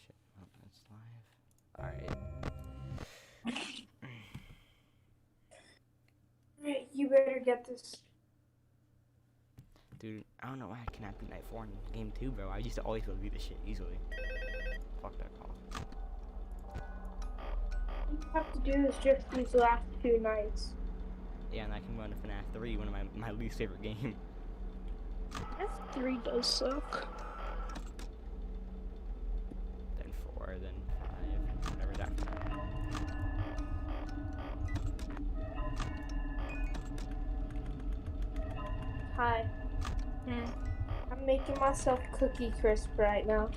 shit. Oh, that's live. Alright. Alright, you better get this. Dude, I don't know why I cannot beat Night 4 in game 2, bro. I used to always be able to beat this shit easily. Fuck that call. All you have to do is just these last 2 nights. Yeah, and I can run a FNAF 3, one of my least favorite game. F3 does suck. Then 4, then 5, whatever's after that. Hi. I'm making myself cookie crisp right now.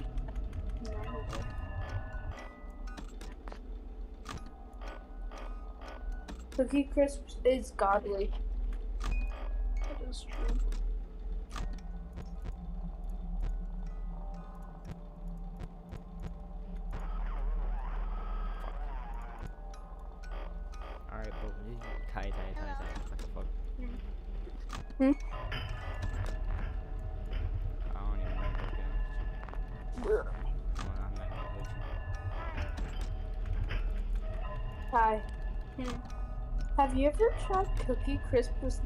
Cookie crisp is godly. That is true. Alright, but tie. What the fuck? Hmm? I don't even know what it is. Well, I'm not gonna hold you. Hi. Have you ever tried cookie crisp with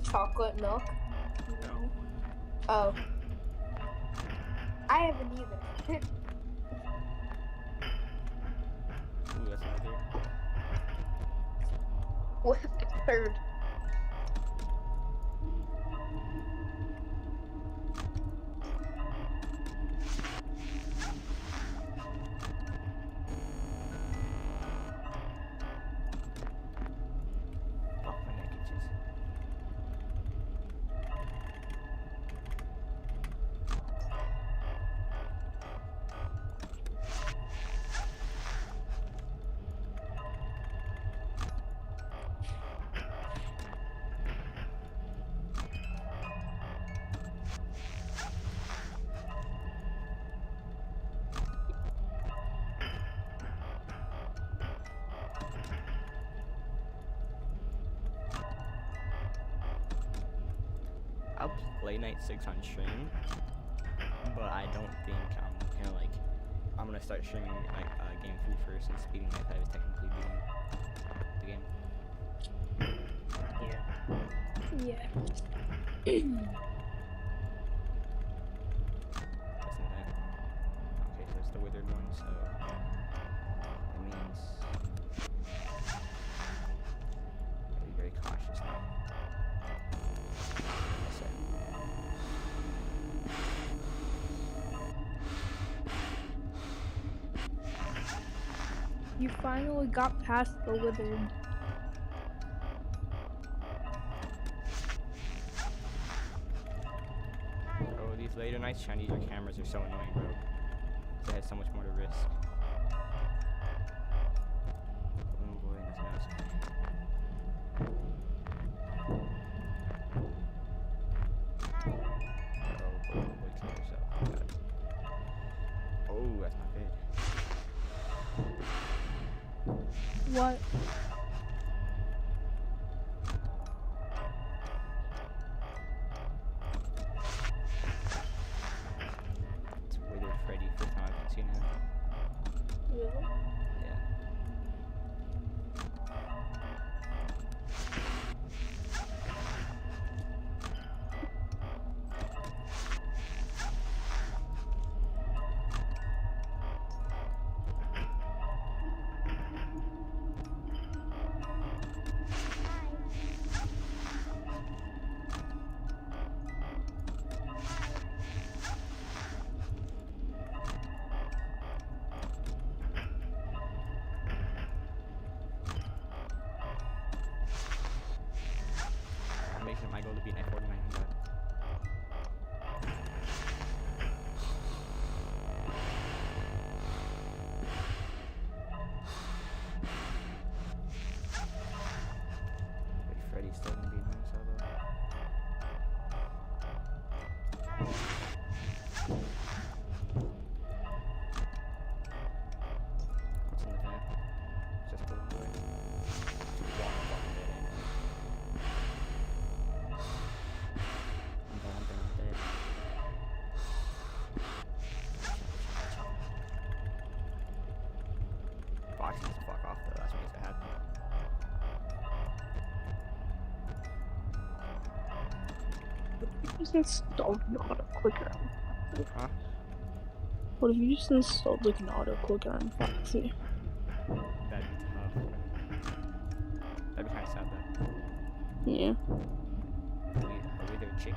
chocolate milk? No. Oh. I haven't either. Ooh, that's another. What the third? Fuck my neck itches. I'll play Night 6 on stream, but I don't think I'm gonna start streaming like game 3 first, since beating Night 5 is technically beating the game. Yeah. Listen to that. Okay, so it's the withered one, so that means I'll be very cautious now. Yes, sir. You finally got past the withered. Oh, these later nights trying to use your cameras are so annoying, bro. They had so much more to risk. Oh boy, nothing else. Oh boy, kill yourself. God. Oh, that's not good. What? It's withered Freddy, first time I've seen him. Really? Yeah. I'm making it my goal to beat Night 49. God. Wait, Freddy's still gonna be in there, so though. What's in the vent? Just the boy. Fucking dead end. I'm dead. just installed an auto clicker on Huh? What if you just installed like an auto clicker on Foxy? That'd be tough. That'd be kind of sad though. Yeah. Are we there chicken?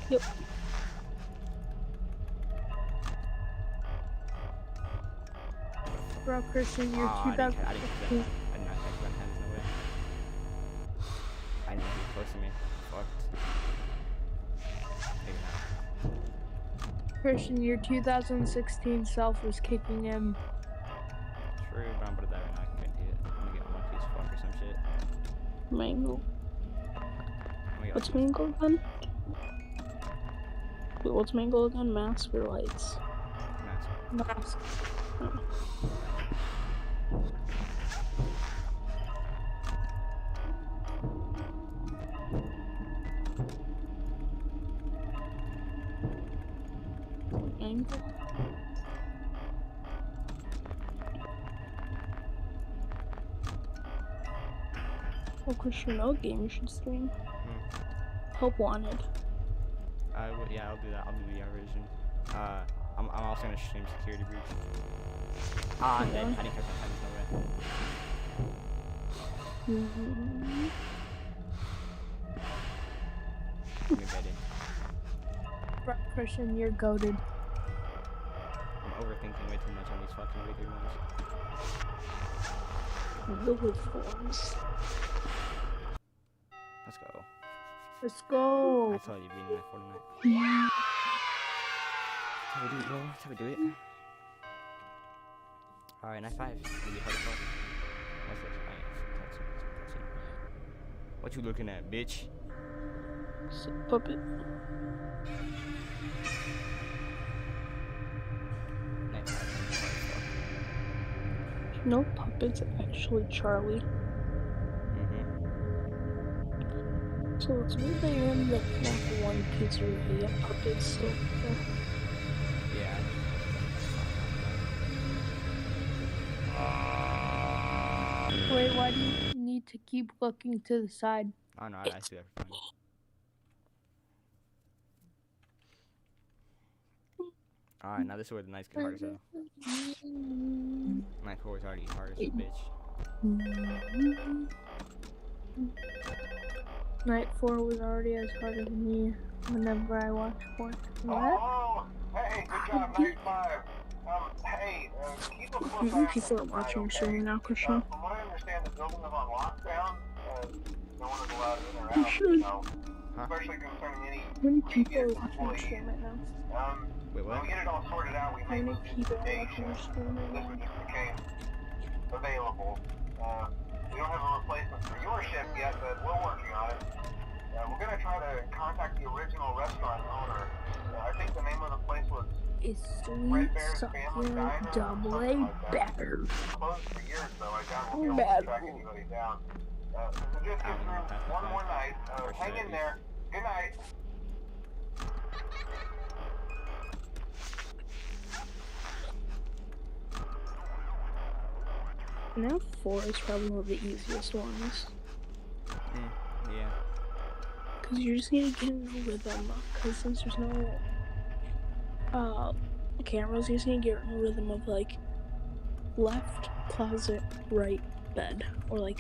Yep. Bro, Christian, you're I didn't 2000. catch that. I did not catch one hands, no way. I didn't get close to me. Fucked. Maybe not. Christian, your 2016 self was kicking him. True, but I'm gonna die right now. I can guarantee it. I'm gonna get unlucky as fuck or some shit. Mango. I'm gonna get What's unlucky. Mango again? Wait, what's Mango again? Mask or lights? Mask. Mask. Oh. Mango. Oh, Christian, no game you should stream. Help Wanted. Yeah, I'll do that. I'll do the VR version. I'm also gonna stream Security Breach. I'm dead. I didn't catch my time, no way. Give me a bed in. Bro, Christian, you're goated. I'm overthinking way too much on these fucking wicked ones. Liquid forms. Let's go. Let's go. I told you, beating that Fortnite. Yeah. That's how we do it, bro. That's how we do it. Alright, night 5. Maybe hard as fuck. What's this? What you looking at, bitch? Puppet. Night 5. Hard as fuck. No, Puppet's actually Charlie. So it's weird that you're in the FNAF 1 pizzeria, yet Puppet's still there. Yeah. Wait, why do you need to keep looking to the side? Oh no, I see that for fun. Alright, now this is where the nights get hard as hell. Night 4 is already hard as a bitch. Night 4 was already as hard as me whenever I watched 4. What? Oh, hey, good job, night 5. Hey, keep a close eye. People are watching your stream now, Christian. From what I understand, the building is on lockdown. No one is allowed in or out, should. so, especially concerning any How many people are previous watching your stream employees. right now? Wait, When what? we get it all sorted out, we How may many move into people the are day watching your shift. stream right This now? one just became available. We don't have a replacement for your shift yet, but we're working on it. We're going to try to contact the original restaurant owner. I think the name of the place was Is Red sweet Bear's Family sucker Diner or double something A like that. better? It's closed for years, though. I doubt we'll be able Bad. to track anybody down. So just give through one more night. Hang in there. Good night. Now 4 is probably one of the easiest ones. Yeah. Because you just need to get in a rhythm. Because since there's no cameras, you just need to get in a rhythm of like left, closet, right, bed. Or like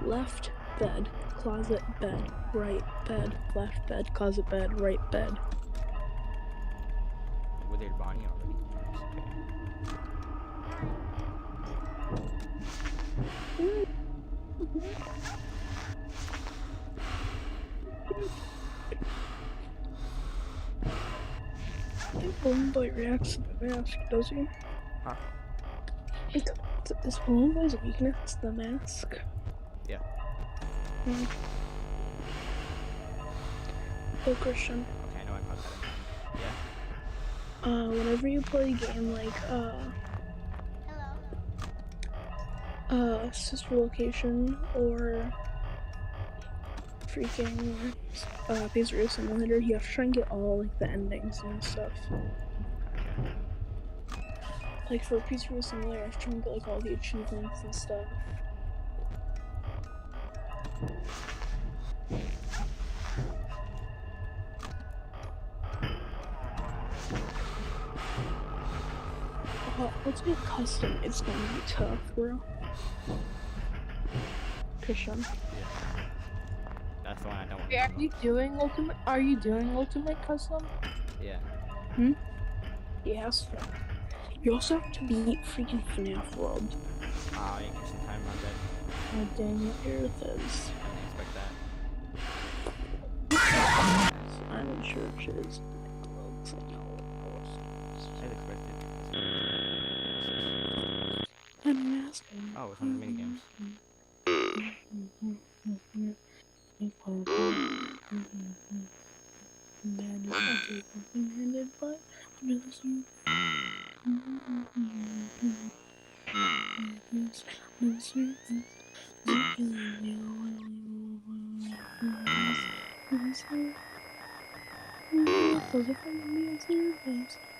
left, bed, closet, bed, right, bed, left, bed, closet, bed, right, bed. Were they Bonnie already? I think Balloon Boy reacts to the mask, does he? Huh? Is Balloon Boy's weakness the mask? Yeah. Oh, Christian. Okay, I know I caught that. Yeah. Whenever you play a game like, sister location or freaking Pizzeria Simulator, you have to try and get all like the endings and stuff. Like for Pizzeria Simulator, I have to try and get like all the achievements and stuff. Let's get custom. It's gonna be tough, bro. Christian. Yeah. That's the one I don't want. Wait, are you doing ultimate? Are you doing ultimate custom? Yeah. Yes. You also have to beat freaking FNAF World. Oh, you get some time on that. Oh dang it, Earth is. I didn't expect that. I'm sure churches. I expected. I'm asking. Oh, it's one of the minigames.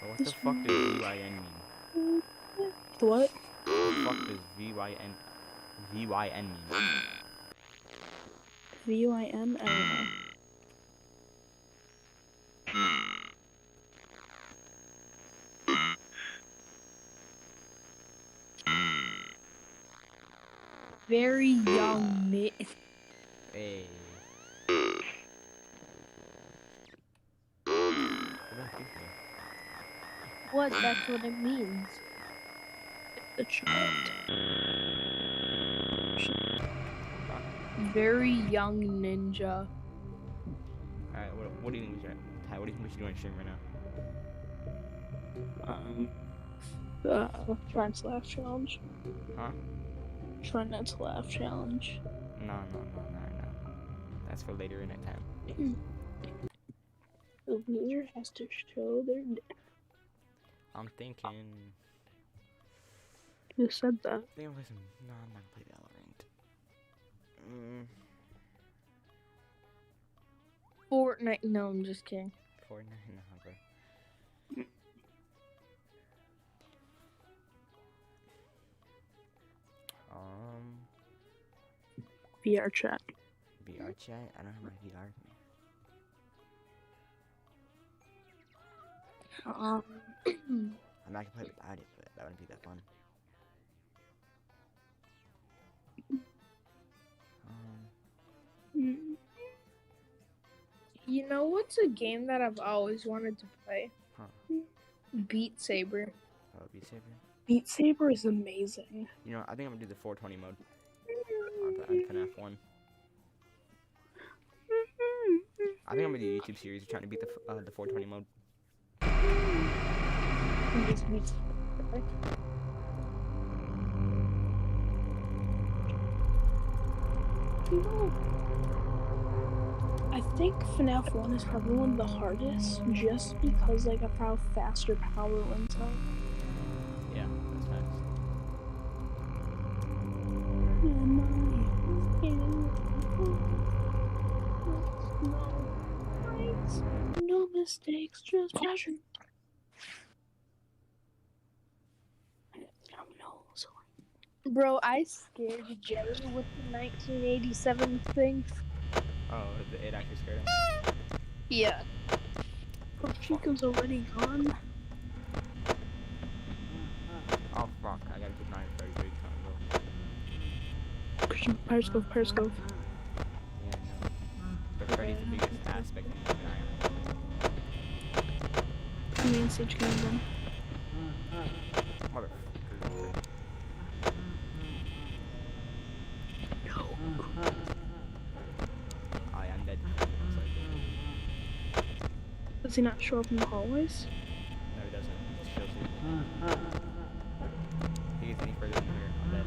But what the fuck does VYN mean? What? What the fuck does VYN mean? VYN? I don't know. Very young mate. Hey. What? That's what it means. A child. Very young ninja. Alright, what do you think we should Ty, what do you think we should do on stream right now? Try and laugh challenge. Huh? Try not to laugh challenge. No. That's for later in that time. The loser has to show their dick. I'm thinking. Who said that? I think I'm gonna play some. No, I'm not gonna play Valorant. Fortnite. No, I'm just kidding. Fortnite, no, bro. VR chat. VR chat? I don't have my VR. I'm not gonna play without it, but that wouldn't be that fun. You know what's a game that I've always wanted to play? Huh. Beat Saber. Oh, Beat Saber? Beat Saber is amazing. You know, I think I'm gonna do the 420 mode on FNAF 1. I think I'm gonna do a YouTube series trying to beat the 420 mode. I think FNAF 1 is probably one of the hardest just because like of how fast your power runs out. Yeah, that's facts. No mistakes, just passion. Bro, I scared Jerry with the 1987 thing. Oh, it actually scared him? Yeah. Oh, Chico's already gone. Oh, fuck. I gotta get 9:33 time, bro. Christian, Periscope. Yeah, no. But Freddy's the biggest aspect in the game. Main stage game then. Motherfucker. I'm dead. Does he not show up in the hallways? No, he doesn't. He just kills you. If he gets any further than here, I'm dead.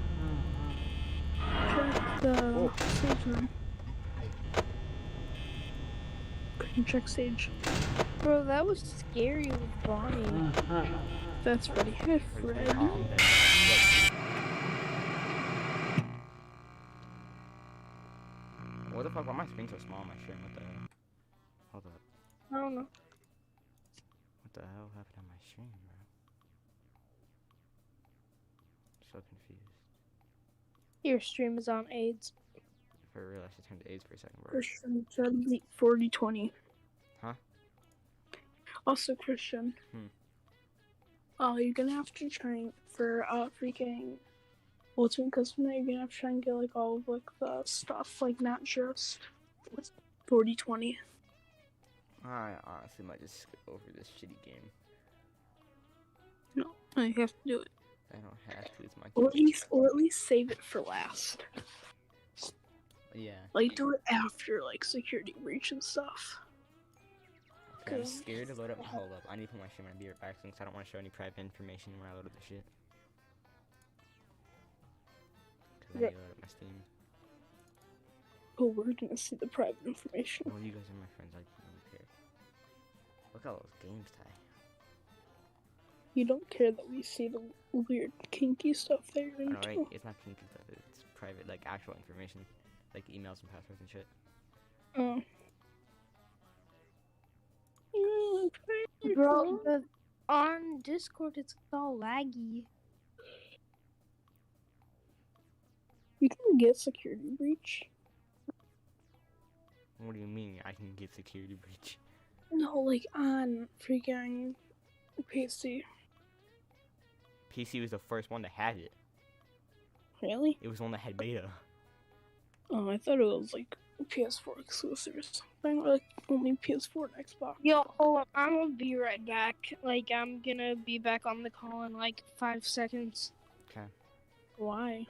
Check the stage room. Couldn't check stage. Bro, that was scary with Bonnie. That's Freddy. Hey, Freddy's Fred. I'm dead. What the fuck? Why am I screen so small on my stream? What the hell? Hold up. I don't know. What the hell happened on my stream, bro? So confused. Your stream is on AIDS. For real, I should turn to AIDS for a second, bro. Christian said beat 40-20. Huh? Also, Christian. You're gonna have to try for freaking Ultimate Custom Night. You're gonna have to try and get like all of like the stuff, like not just 40-20. I honestly might just skip over this shitty game. No, I have to do it. I don't have to. It's my Or at least save it for last. Yeah. Like do it after like security breach and stuff. Okay, I'm scared to load up. Hold up. I need to put my stream on. I'll be right back since I don't want to show any private information when I load up the shit. Cause I need to load up my Steam. Oh, we're gonna see the private information. Well, you guys are my friends. I don't care. Look at all those games, Ty. You don't care that we see the weird kinky stuff there I know, into. right? It's not kinky stuff. It's private, like actual information, like emails and passwords and shit. Oh. Bro, on Discord it's all laggy. You can get security breach. What do you mean I can get security breach? No, like on freaking PC. PC was the first one that had it. Really? It was the one that had beta. Oh, I thought it was like PS4 exclusive or something, or like only PS4 and Xbox. Yo, hold on, I'm gonna be right back. Like, I'm gonna be back on the call in like 5 seconds. Okay. Why?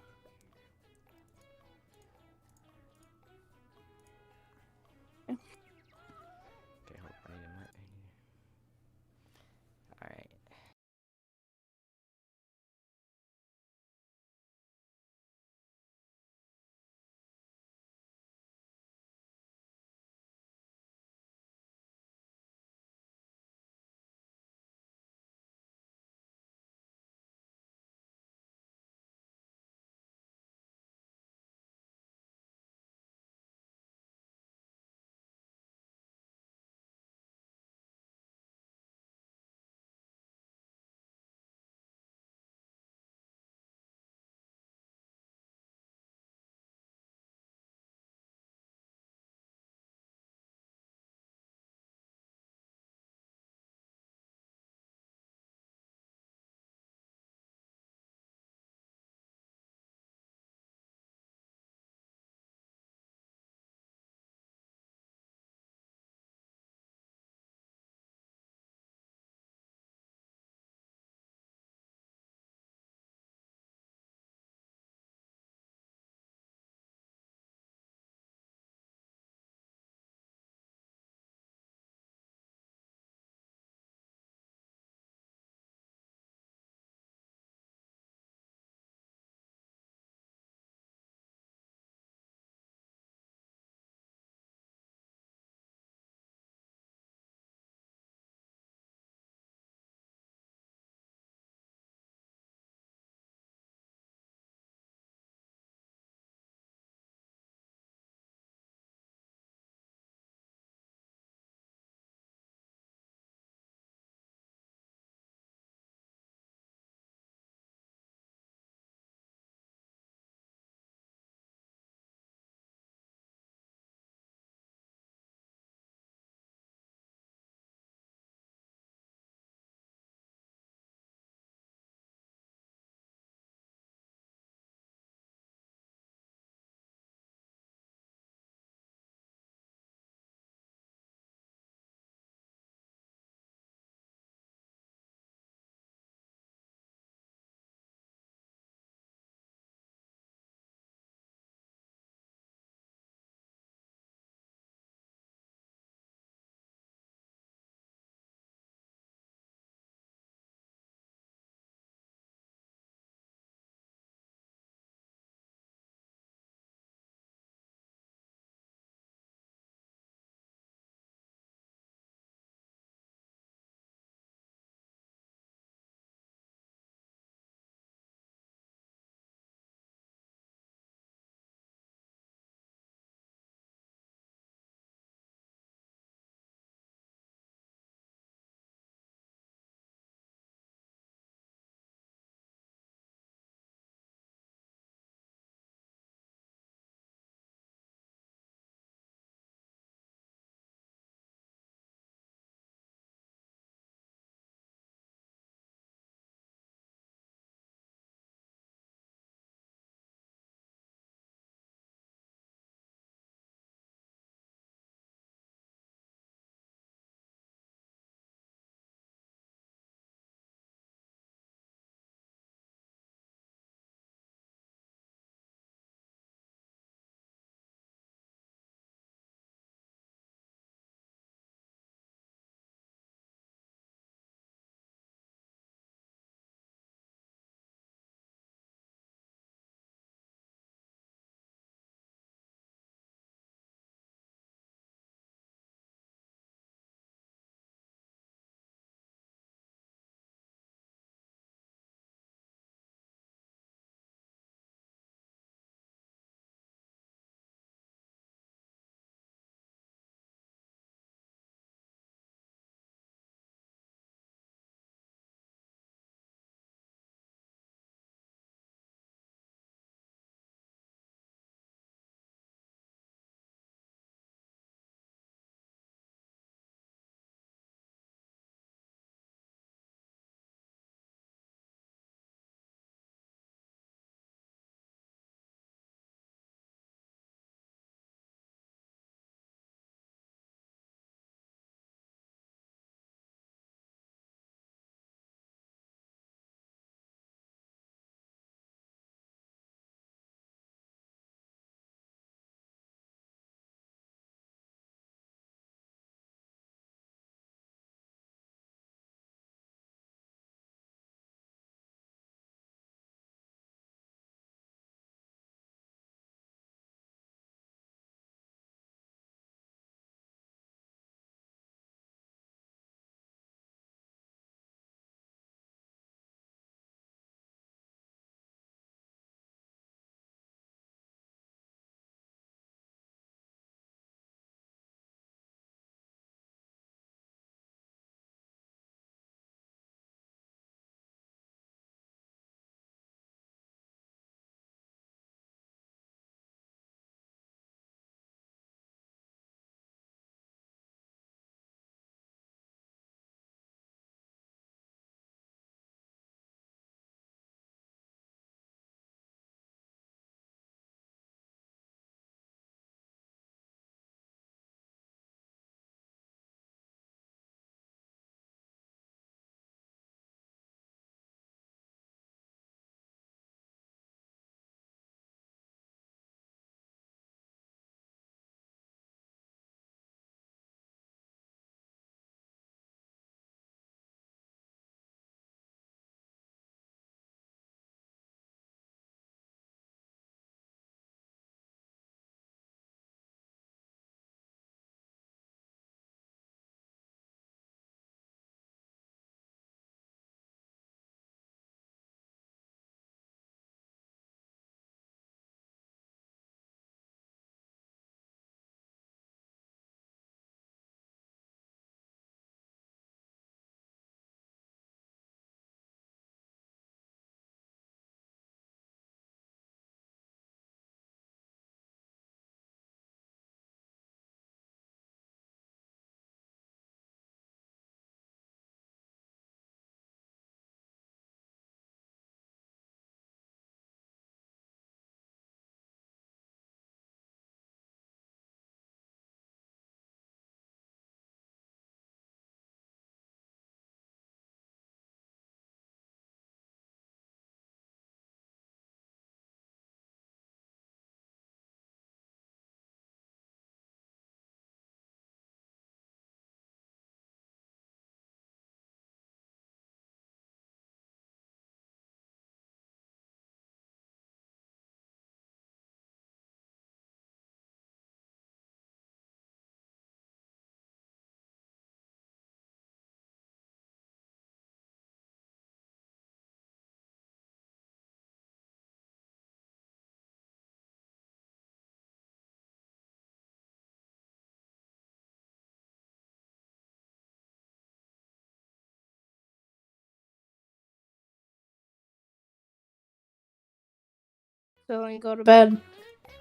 so and go to bed.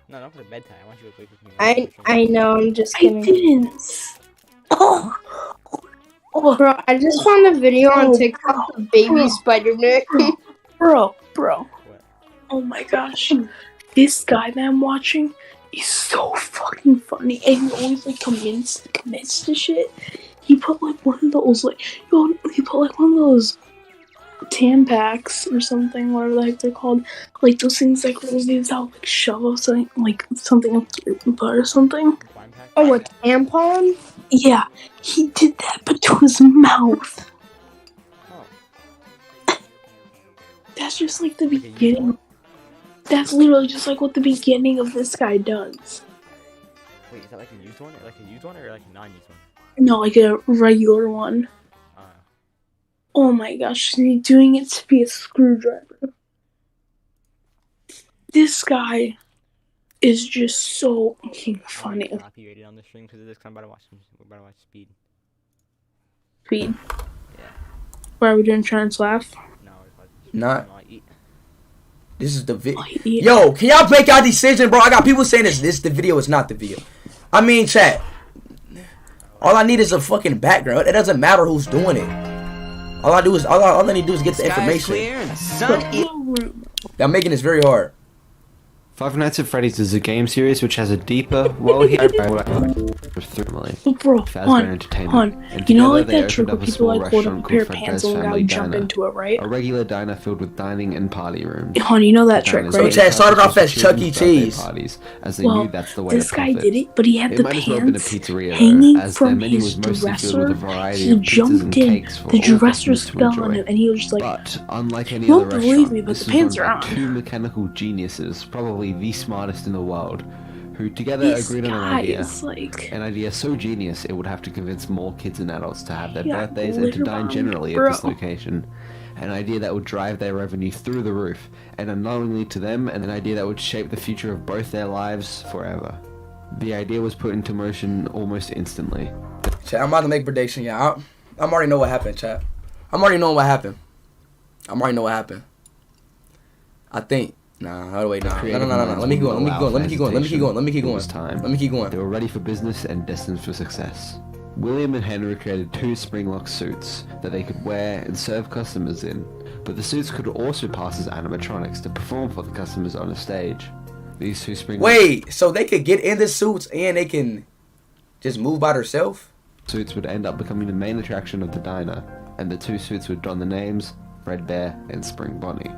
No, not for the bedtime. I want you to wake with me. I know, I'm just I kidding. didn't. Oh. Oh. Bro, I just found a video on TikTok of baby Spider-Man. Bro. What? Oh my gosh. This guy that I'm watching is so fucking funny, and he always like commits to shit. He put like one of those Tampax or something, whatever the heck they're called, like those things like these out like shove something up your butt or something. Oh, a tampon? Yeah, he did that, but to his mouth. Oh. That's just like the beginning. That's literally just like what the beginning of this guy does. Wait, is that like a used one? Like a used one or like a non-used one? No, like a regular one. Oh my gosh, he's doing it to be a screwdriver. This guy is just so funny. Copyrighted on the stream because of this. I'm about to watch. We're about to watch Speed. Speed. Yeah. Where are we doing? Trans laugh? No, we're Not. eat. This is the video. Oh, yeah. Yo, can y'all make y'all decision, bro? I got people saying this the video is not the video. I mean, chat. All I need is a fucking background. It doesn't matter who's doing it. All I need to do is get the information. Y'all making this very hard. Five Nights at Freddy's is a game series which has a deeper, Bro, hon, you know like that trick where up a people small like hold up a restaurant pair of called pants Fredbear's and Family jump Diner. into it, right? A regular diner filled with dining and party rooms. Hon, you know that trick, Diners right? only Chat started off as children's Chuck E. birthday Cheese. Parties, as they Well, knew that's the way this to guy profit. did it, but he had It the might as well have been a pants pizzeria, hanging though, as from their menu his was mostly filled dresser. with a variety He of pizzas jumped and in, cakes for the all dresser customers to fell on enjoy. him, and he was just like, But unlike any you other won't believe restaurant, me, but this the was pants run are by on. two mechanical geniuses, probably the smartest in the world, who together this agreed on an guy idea. is like, An idea so genius it would have to convince more kids and adults to have their Yeah, birthdays and to glitter dine bomb, generally bro. at this location. An idea that would drive their revenue through the roof, and unknowingly to them, and an idea that would shape the future of both their lives forever. The idea was put into motion almost instantly. Chat, I'm about to make prediction, yeah. I'm already know what happened, chat. I'm already knowing what happened. I think. Nah, wait, nah. No. Let me keep going. It was time. They were ready for business and destined for success. William and Henry created two Springlock suits that they could wear and serve customers in, but the suits could also pass as animatronics to perform for the customers on a stage. These two Springlock Wait, so they could get in the suits and they can just move by themselves? suits would end up becoming the main attraction of the diner, and the two suits would don the names Fredbear and Spring Bonnie.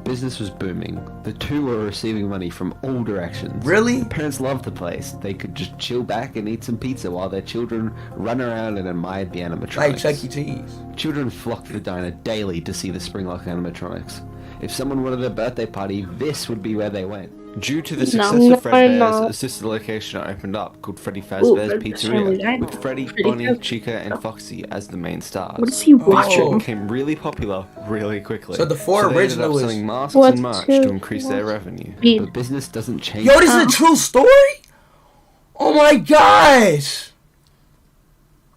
Business was booming. The two were receiving money from all directions. Really? Parents loved the place. They could just chill back and eat some pizza while their children ran around and admired the animatronics. Like Chuck E. Cheese. Children flocked to the diner daily to see the Springlock animatronics. If someone wanted a birthday party, this would be where they went. Due to the success of Fredbear's, a sister location opened up called Freddy Fazbear's Pizzeria, with Freddy, Bonnie, Chica, and Foxy as the main stars. what is he This watching? show became really popular really quickly. So the four they ended up original is- selling masks What and merch to to increase their revenue. Speed. But business doesn't change. Yo, this is a true story? Oh my gosh.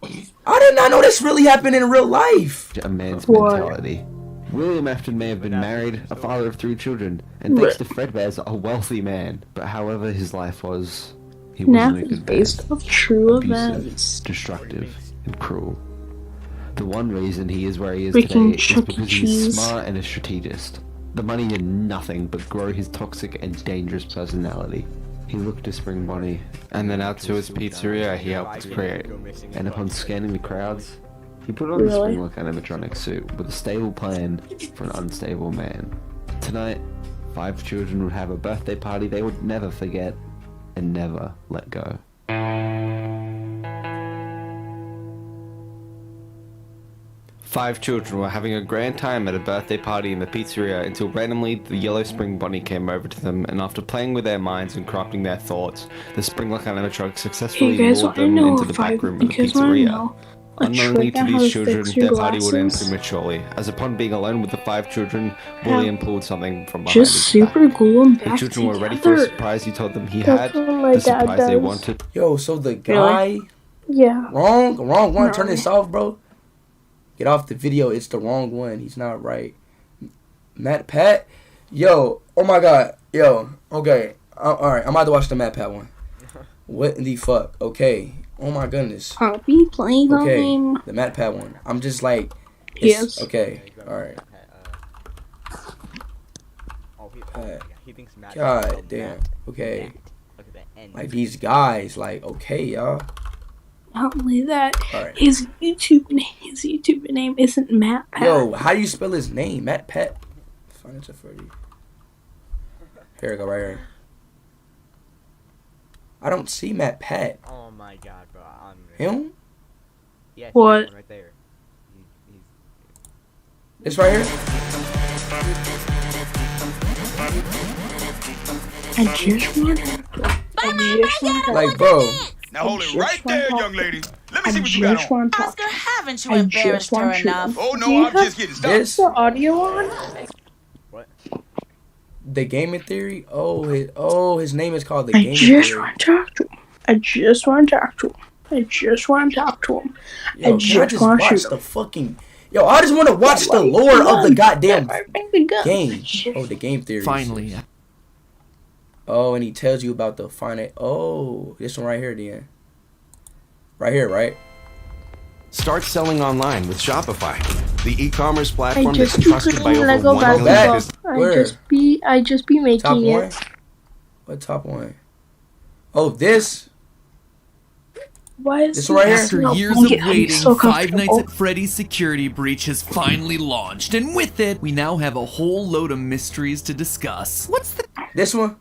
I did not know this really happened in real life. A man's What? mentality. William Afton may have been married, a father of 3 children, and thanks to Fredbear's, a wealthy man. But however his life was, he wasn't a FNAF is good man. based off true Abusive, events. destructive, and cruel. The one reason he is where he is Freaking today is Chuck E. because Cheese. he's smart and a strategist. The money did nothing but grow his toxic and dangerous personality. He looked to Spring Bonnie, and then out to his pizzeria he helped create. And upon scanning the crowds, he put on the Really? Springlock animatronic suit with a stable plan for an unstable man. Tonight, 5 children would have a birthday party they would never forget and never let go. 5 children were having a grand time at a birthday party in the pizzeria until randomly the yellow Spring Bonnie came over to them, and after playing with their minds and corrupting their thoughts, the Springlock animatronic successfully Hey guys, lured wanna them know into a the back five? room of the You guys wanna pizzeria. know a Unknowingly trick to on how these to children, fix your their party would end glasses? prematurely, as upon being alone with the 5 children, How? William pulled something from behind Just his super back. glue them The back children were ready for a together. surprise he told them he That's had, what my the dad surprise they does. wanted. Yo, so the guy Yeah. wrong one. Turn No. this off, bro. Get off the video. It's the wrong one. He's not right. Pat. Yo, oh my god. Yo, okay. Alright, I'm about to watch the Mad Pat one. What in the fuck? Okay. Oh my goodness. Poppy playing Okay, game. the Mad Pat one. I'm just like, Yes. okay, alright. Oh, he thinks Matt. God damn. Okay. Look at the end. Like these guys, like, okay, y'all. Not only that, Alright. his YouTube name isn't Matt Pat. Yo, how do you spell his name? Matt Pat. Financial Freddy. Here we go, right here. I don't see Matt Pat. Oh my god, bro. Him? Yeah, What? right there. He's This right here? I just want to. Like, bro. Now hold it just right there, want young lady. Let me I see what you got just on. want to talk. Oscar, haven't you I embarrassed just want her to. enough? Oh Do you no, I'm have just getting started. This, The audio on? what? the Gaming Theory. His name is called the I Gaming just Theory. want to talk to him. I just want to talk to him. I just want to talk to him. Yo, I can I just want to watch shoot the him. fucking? Yo, I just want to watch the lore of the goddamn game. Oh, the Game Theory. Finally. Oh, and he tells you about the finite. Oh, this one right here, then. Right here, right? Start selling online with Shopify, the e-commerce I platform just that's be trusted by playing over Lego 1 basketball. million Back. businesses. Where? I just be Top making one. it. What top one? Oh, this. Why is This one right here? After No, years I'm of getting waiting, so Five Nights comfortable. at Freddy's security breach has finally launched, and with it, we now have a whole load of mysteries to discuss. What's the This one.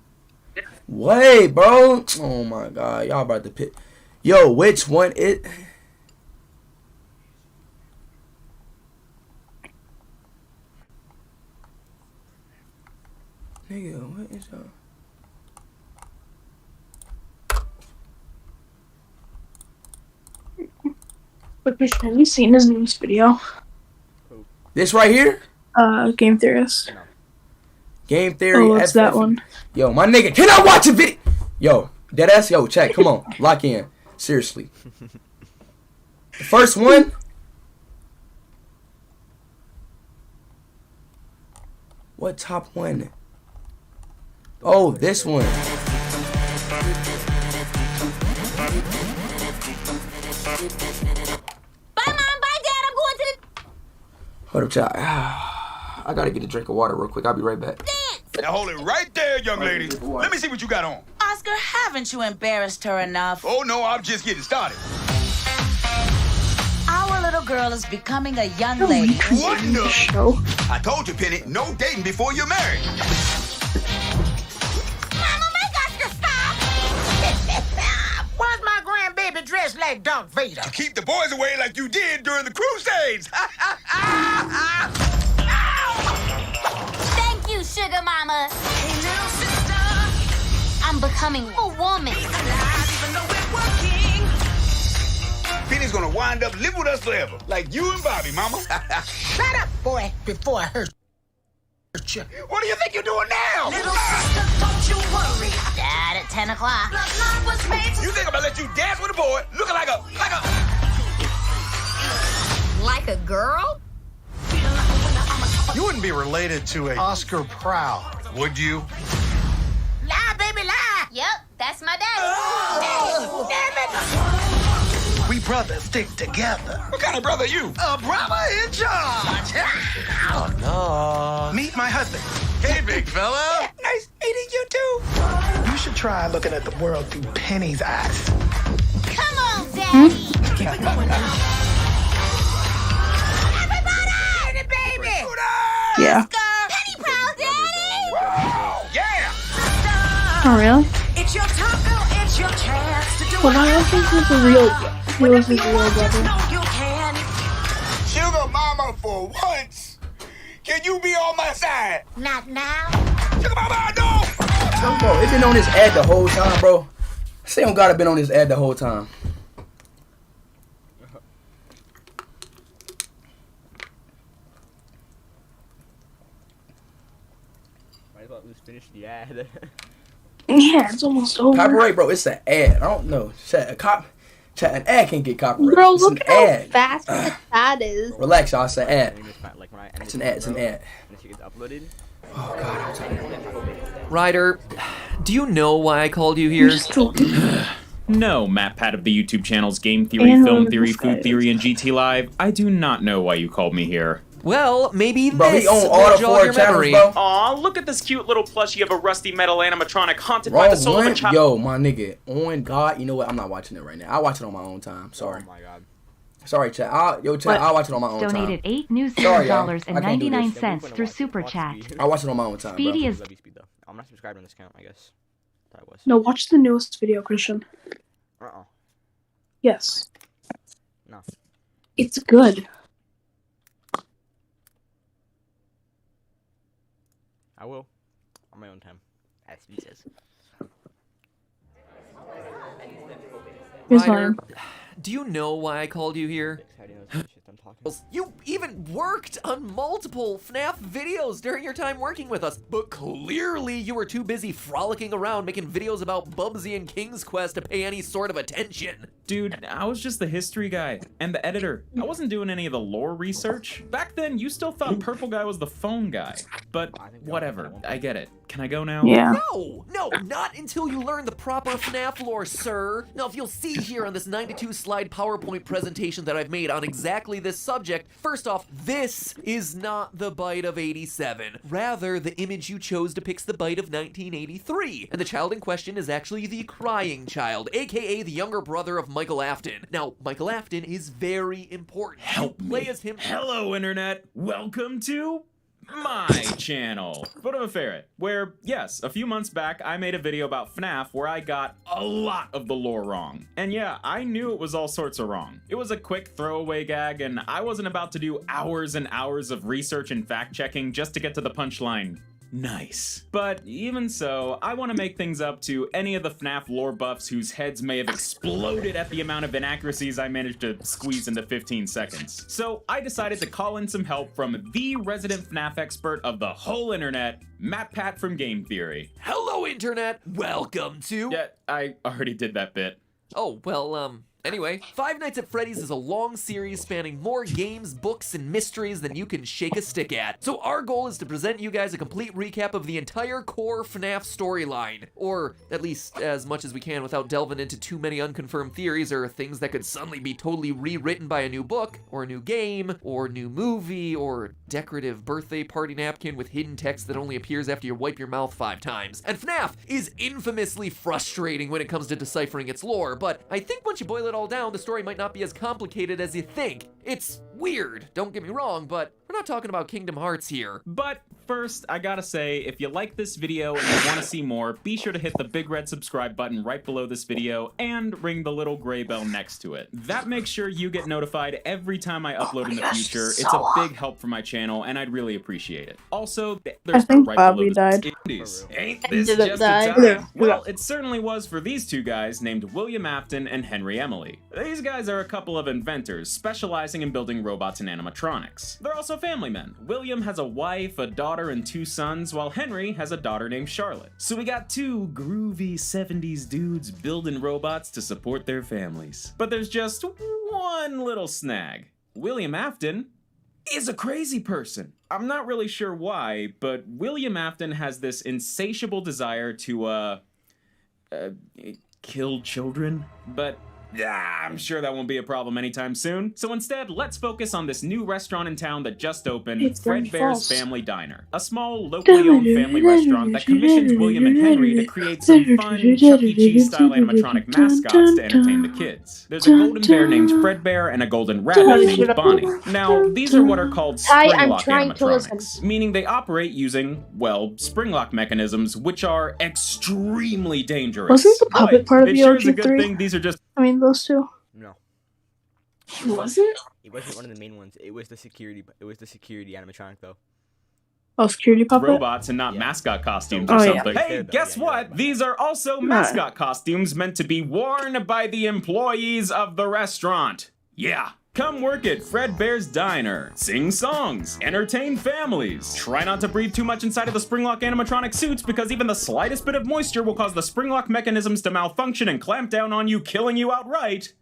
Wait, bro. Oh my god, y'all about to pick. Yo, which one it? Nigga, what is that? But Christian, have you seen his newest video? This right here? Game Theorist. Game Theory. Oh, what's that one? Yo, my nigga, can I watch a video? Yo, deadass, yo, check, come on, lock in. Seriously. The first one. What top one? Oh, this one. Bye, Mom. Bye, Dad. I'm going to the Hold up, child. I gotta get a drink of water real quick. I'll be right back. Now hold it right there, young lady. Let me see what you got on. Oscar, haven't you embarrassed her enough? Oh no, I'm just getting started. Our little girl is becoming a young lady. What the? Show. I told you, Penny, no dating before you're married. Mama, make Oscar stop! Why's my grandbaby dressed like Darth Vader? To keep the boys away like you did during the Crusades. Thank you, Sugar Mama. Hey, little sister. I'm becoming a woman. Penny's gonna wind up living with us forever, like you and Bobby, Mama. Shut up, boy, before I hurt you. What do you think you're doing now? Little sister, don't you worry. Dad at 10 o'clock. You think I'm gonna let you dance with a boy looking like a... Like a girl? You wouldn't be related to a Oscar Proud, would you? Lie, baby, lie. Yep, that's my daddy. Oh, damn it. We brothers stick together. What kind of brother are you? A brother in charge. Oh, no. Meet my husband. Hey, big fella. Nice meeting you, too. You should try looking at the world through Penny's eyes. Come on, Daddy. Everybody! Baby! Yeah. Penny Proud, Daddy. Yeah. Oh, really? It's your time, girl. It's your chance to do Well, I don't think he's a real. He was his real brother. you can. Sugar Mama for once. Can you be on my side? Not now. Sugar Mama, no. Bro, it been on his ad the whole time, bro. Say on God, it been on his ad the whole time. Might as well just finish the ad. Yeah, it's almost over. Copyright, bro. It's an ad. I don't know. Chat, an ad can get copyright. Bro, It's look an how ad. fast the ad is. Relax, y'all. It's an ad. Like when I It's an ad. It's an ad. and it gets uploaded. Oh God, I'm tired. Ryder, do you know why I called you here? No, MatPat of the YouTube channels Game Theory, And Film whoever Theory, this guy Food Theory, and GT Live. I do not know why you called me here. Well, maybe Bro, this he own will all the jog 4 your channels, memory. bro. Aw, look at this cute little plushie of a rusty metal animatronic haunted by the Wrong soul of a one? child. Yo, my nigga. On God, you know what? I'm not watching it right now. I'll watch it on my own time. Sorry. Oh my god. Sorry, chat. I'll watch it on my own Donated time. $8 new Sorry, y'all. $0.99 through Super Chat. I'll watch it on my own time, Speedy bro. is Love you, Speed, though. I'm not subscribed on this account, I guess. Thought I was. No, watch the newest video, Christian. Yes. No. It's good. I will. On my own time. As he says. Here's Ryder, mine. do you know why I called you here? You even worked on multiple FNAF videos during your time working with us, but clearly you were too busy frolicking around making videos about Bubsy and King's Quest to pay any sort of attention. Dude, I was just the history guy and the editor. I wasn't doing any of the lore research. Back then, you still thought Purple Guy was the phone guy. But whatever, I get it. Can I go now? Yeah. No, not until you learn the proper FNAF lore, sir. Now, if you'll see here on this 92-slide PowerPoint presentation that I've made on exactly this subject, first off, this is not the bite of 87. Rather, the image you chose depicts the bite of 1983. And the child in question is actually the crying child, aka the younger brother of Michael Afton. Now, Michael Afton is very important. Help me. Play as him. Hello, Internet. Welcome to my channel, Foot of a Ferret, where, yes, a few months back, I made a video about FNAF where I got a lot of the lore wrong. And yeah, I knew it was all sorts of wrong. It was a quick throwaway gag, and I wasn't about to do hours and hours of research and fact-checking just to get to the punchline. Nice. But even so, I want to make things up to any of the FNAF lore buffs whose heads may have exploded at the amount of inaccuracies I managed to squeeze into 15 seconds. So I decided to call in some help from the resident FNAF expert of the whole internet, MatPat from Game Theory. Hello, Internet. Welcome to... Yeah, I already did that bit. Oh, well, anyway, Five Nights at Freddy's is a long series spanning more games, books, and mysteries than you can shake a stick at. So our goal is to present you guys a complete recap of the entire core FNAF storyline, or at least as much as we can without delving into too many unconfirmed theories or things that could suddenly be totally rewritten by a new book, or a new game, or new movie, or decorative birthday party napkin with hidden text that only appears after you wipe your mouth 5 times. And FNAF is infamously frustrating when it comes to deciphering its lore, but I think once you boil it all down, the story might not be as complicated as you think. It's weird, don't get me wrong, but we're not talking about Kingdom Hearts here. But first, I gotta say, if you like this video and you want to see more, be sure to hit the big red subscribe button right below this video and ring the little gray bell next to it. That makes sure you get notified every time I upload in the future. It's a big help for my channel, and I'd really appreciate it. Also, there's I think right Bobby below this. died. Indies. Ain't this Didn't just die. a time? Yeah. Well, it certainly was for these two guys named William Afton and Henry Emily. These guys are a couple of inventors specializing in building robots and animatronics. They're also family men. William has a wife, a daughter, and 2 sons, while Henry has a daughter named Charlotte. So we got 2 groovy 70s dudes building robots to support their families. But there's just one little snag. William Afton is a crazy person. I'm not really sure why, but William Afton has this insatiable desire to, kill children. But I'm sure that won't be a problem anytime soon. So instead, let's focus on this new restaurant in town that just opened, Fredbear's Family Diner. A small, locally owned family restaurant that commissions William and Henry to create some fun Chuck E. Cheese style animatronic mascots to entertain the kids. There's a golden bear named Fredbear and a golden rabbit named Bonnie. Now, these are what are called spring-lock animatronics, meaning they operate using, well, spring-lock mechanisms, which are extremely dangerous. Wasn't the puppet part of the sure is a good OG3? thing these are just Those two. No. Was it? It wasn't one of the main ones. It was the security animatronic though. Oh, security puppet? robots and not mascot costumes or Oh, yeah. something. Hey, guess what? These are also mascot costumes meant to be worn by the employees of the restaurant. Yeah. Come work at Fredbear's Diner. Sing songs. Entertain families. Try not to breathe too much inside of the Springlock animatronic suits because even the slightest bit of moisture will cause the Springlock mechanisms to malfunction and clamp down on you, killing you outright.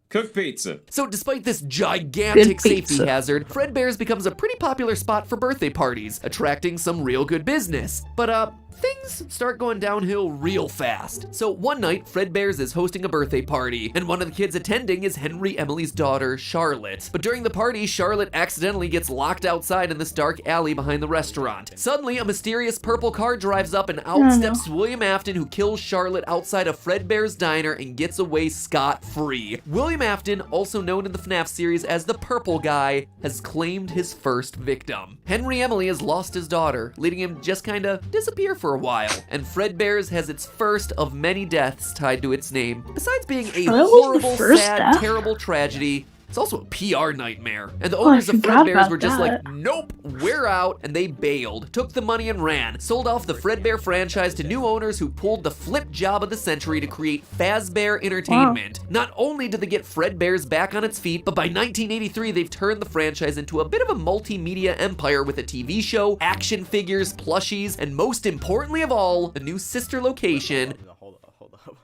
Cook pizza. So despite this gigantic Good safety pizza. hazard, Fredbear's becomes a pretty popular spot for birthday parties, attracting some real good business. But things start going downhill real fast. So one night, Fredbear's is hosting a birthday party, and one of the kids attending is Henry Emily's daughter, Charlotte. But during the party, Charlotte accidentally gets locked outside in this dark alley behind the restaurant. Suddenly, a mysterious purple car drives up and out steps William Afton, who kills Charlotte outside of Fredbear's diner and gets away scot-free. William Afton, also known in the FNAF series as the Purple Guy, has claimed his first victim. Henry Emily has lost his daughter, leading him to just kinda disappear for a while, and Fredbear's has its first of many deaths tied to its name. Besides being a horrible, sad, terrible tragedy, it's also a PR nightmare. And the owners of Fredbear's were just like, nope, we're out, and they bailed, took the money and ran, sold off the Fredbear franchise to new owners who pulled the flip job of the century to create Fazbear Entertainment. Not only did they get Fredbear's back on its feet, but by 1983 they've turned the franchise into a bit of a multimedia empire with a TV show, action figures, plushies, and most importantly of all, a new sister location. Hold up.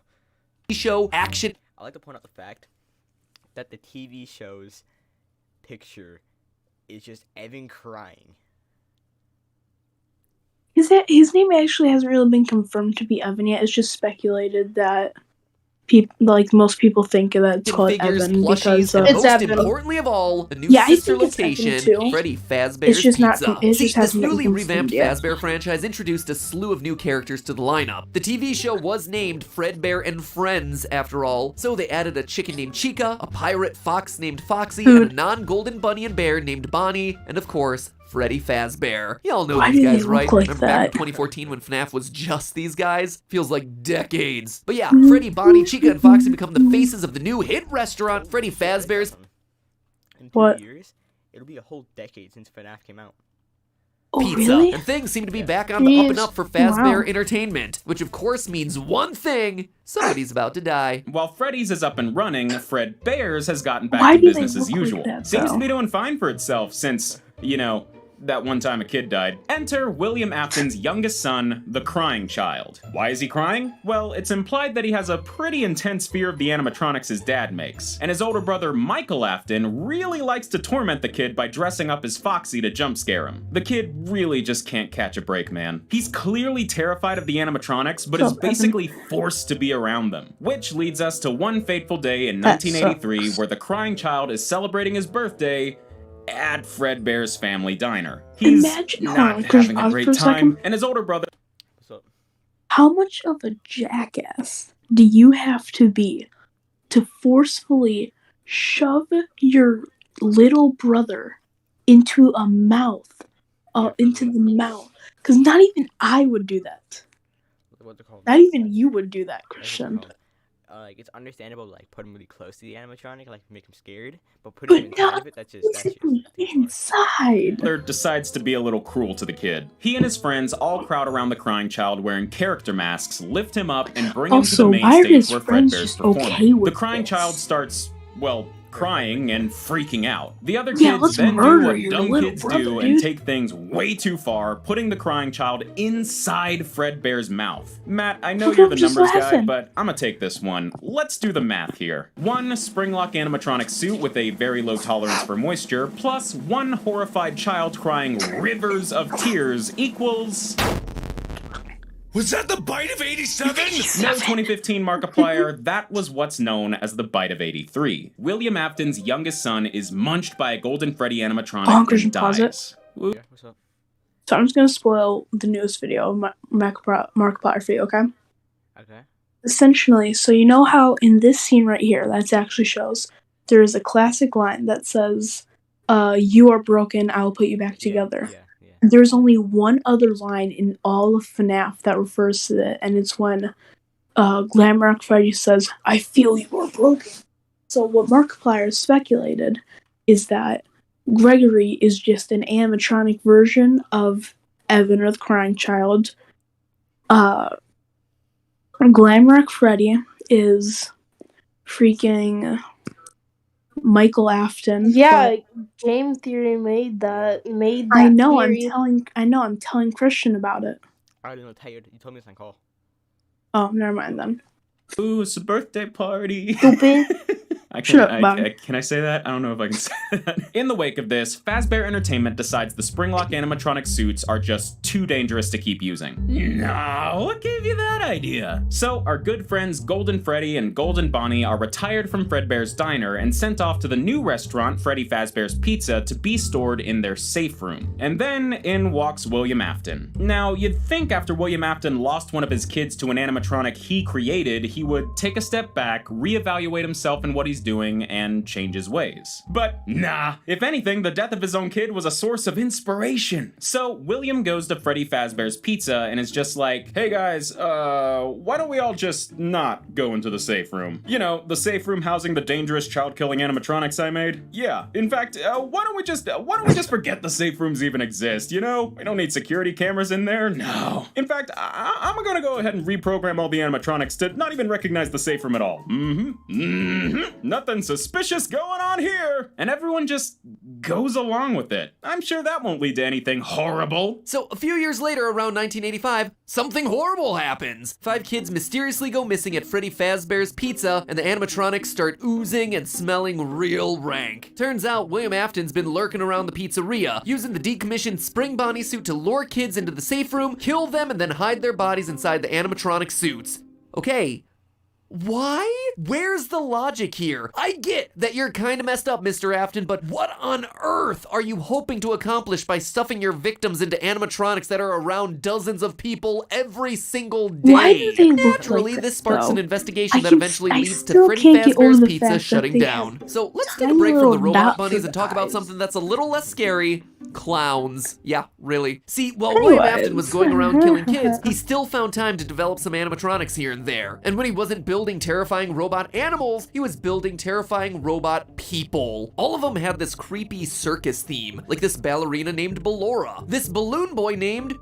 Show, action. I like to point out the fact that the TV show's picture is just Evan crying. His name actually hasn't really been confirmed to be Evan yet. It's just speculated that most people think that it's called Evan because and most Evan. Importantly of all, a new Yeah, sister location, Freddy Fazbear's it's just Pizza. Not, it just this hasn't newly been revamped yet. Fazbear franchise introduced a slew of new characters to the lineup. The TV show was named Fredbear and Friends, after all, so they added a chicken named Chica, a pirate fox named Foxy, and a non-golden bunny and bear named Bonnie, and of course, Freddy Fazbear. Y'all know these guys, right? Remember back in 2014 when FNAF was just these guys? Feels like decades. But yeah, Freddy, Bonnie, Chica, and Foxy become the faces of the new hit restaurant, Freddy Fazbear's. In 2 years, it'll be a whole decade since FNAF came out. Pizza. Really? And things seem to be back on the up and up for Fazbear Entertainment, which of course means one thing: somebody's about to die. While Freddy's is up and running, Fredbear's has gotten back to business as usual. Seems to be doing fine for itself since, you know, that one time a kid died. Enter William Afton's youngest son, the crying child. Why is he crying? Well, it's implied that he has a pretty intense fear of the animatronics his dad makes, and his older brother Michael Afton really likes to torment the kid by dressing up as Foxy to jump scare him. The kid really just can't catch a break, man. He's clearly terrified of the animatronics, but is basically forced to be around them. Which leads us to one fateful day in 1983 where the crying child is celebrating his birthday at Fredbear's family diner. He's not having a great time, and his older brother... How much of a jackass do you have to be to forcefully shove your little brother into a mouth, into the mouth? Because not even I would do that. Not even you would do that, Christian. Like, it's understandable to, like, put him really close to the animatronic, like, make him scared, but putting him inside of it, that's just inside. There decides to be a little cruel to the kid. He and his friends all crowd around the crying child wearing character masks, lift him up, and bring him to the main stage where Fredbear's performing. The crying child starts, well, crying and freaking out. The other kids then do what dumb kids do and take things way too far, putting the crying child inside Fredbear's mouth. Matt, I know you're the numbers guy, but I'm gonna take this one. Let's do the math here. One Springlock animatronic suit with a very low tolerance for moisture, plus one horrified child crying rivers of tears equals... Was that the bite of 87? No 2015 Markiplier, that was what's known as the bite of 83. William Afton's youngest son is munched by a Golden Freddy animatronic and dies. Yeah, what's up? So I'm just gonna spoil the newest video of Markiplier for you, okay? Okay. Essentially, so you know how in this scene right here, that actually shows, there is a classic line that says, you are broken, I will put you back together. Yeah. There's only one other line in all of FNAF that refers to it, and it's when Glamrock Freddy says, I feel you are broken. So what Markiplier speculated is that Gregory is just an animatronic version of Evan or the crying child. Glamrock Freddy is freaking Michael Afton. Yeah, Game Theory made that. I know. Theory. I'm telling Christian about it. I already know. You told me this on call. Oh, never mind then. Ooh, it's a birthday party. Stupid. Can I say that? I don't know if I can say that. In the wake of this, Fazbear Entertainment decides the Springlock animatronic suits are just too dangerous to keep using. No, what gave you that idea? So our good friends Golden Freddy and Golden Bonnie are retired from Fredbear's Diner and sent off to the new restaurant Freddy Fazbear's Pizza to be stored in their safe room. And then in walks William Afton. Now, you'd think after William Afton lost one of his kids to an animatronic he created, he would take a step back, reevaluate himself and what he's doing, and change his ways. But nah, if anything, the death of his own kid was a source of inspiration. So William goes to Freddy Fazbear's Pizza and is just like, hey guys, why don't we all just not go into the safe room? You know, the safe room housing the dangerous child-killing animatronics I made? Yeah. In fact, why don't we just forget the safe rooms even exist, you know? We don't need security cameras in there, no. In fact, I'm gonna go ahead and reprogram all the animatronics to not even recognize the safe room at all. Nothing suspicious going on here. And everyone just goes along with it. I'm sure that won't lead to anything horrible. So a few years later, around 1985, something horrible happens. 5 kids mysteriously go missing at Freddy Fazbear's Pizza, and the animatronics start oozing and smelling real rank. Turns out William Afton's been lurking around the pizzeria, using the decommissioned Spring Bonnie suit to lure kids into the safe room, kill them, and then hide their bodies inside the animatronic suits. Okay. Why? Where's the logic here? I get that you're kinda messed up, Mr. Afton, but what on earth are you hoping to accomplish by stuffing your victims into animatronics that are around dozens of people every single day? Why do they look Naturally, like this sparks though? an investigation that I eventually leads to still Freddy can't get over Fazbear's the Pizza fact that shutting they down. have So let's take a tiny break from the little robot dots bunnies for and talk about eyes. something that's a little less scary. Clowns. Yeah, really. See, while William Afton was going around killing kids, he still found time to develop some animatronics here and there. And when he wasn't building terrifying robot animals, he was building terrifying robot people. All of them had this creepy circus theme, like this ballerina named Ballora, this balloon boy named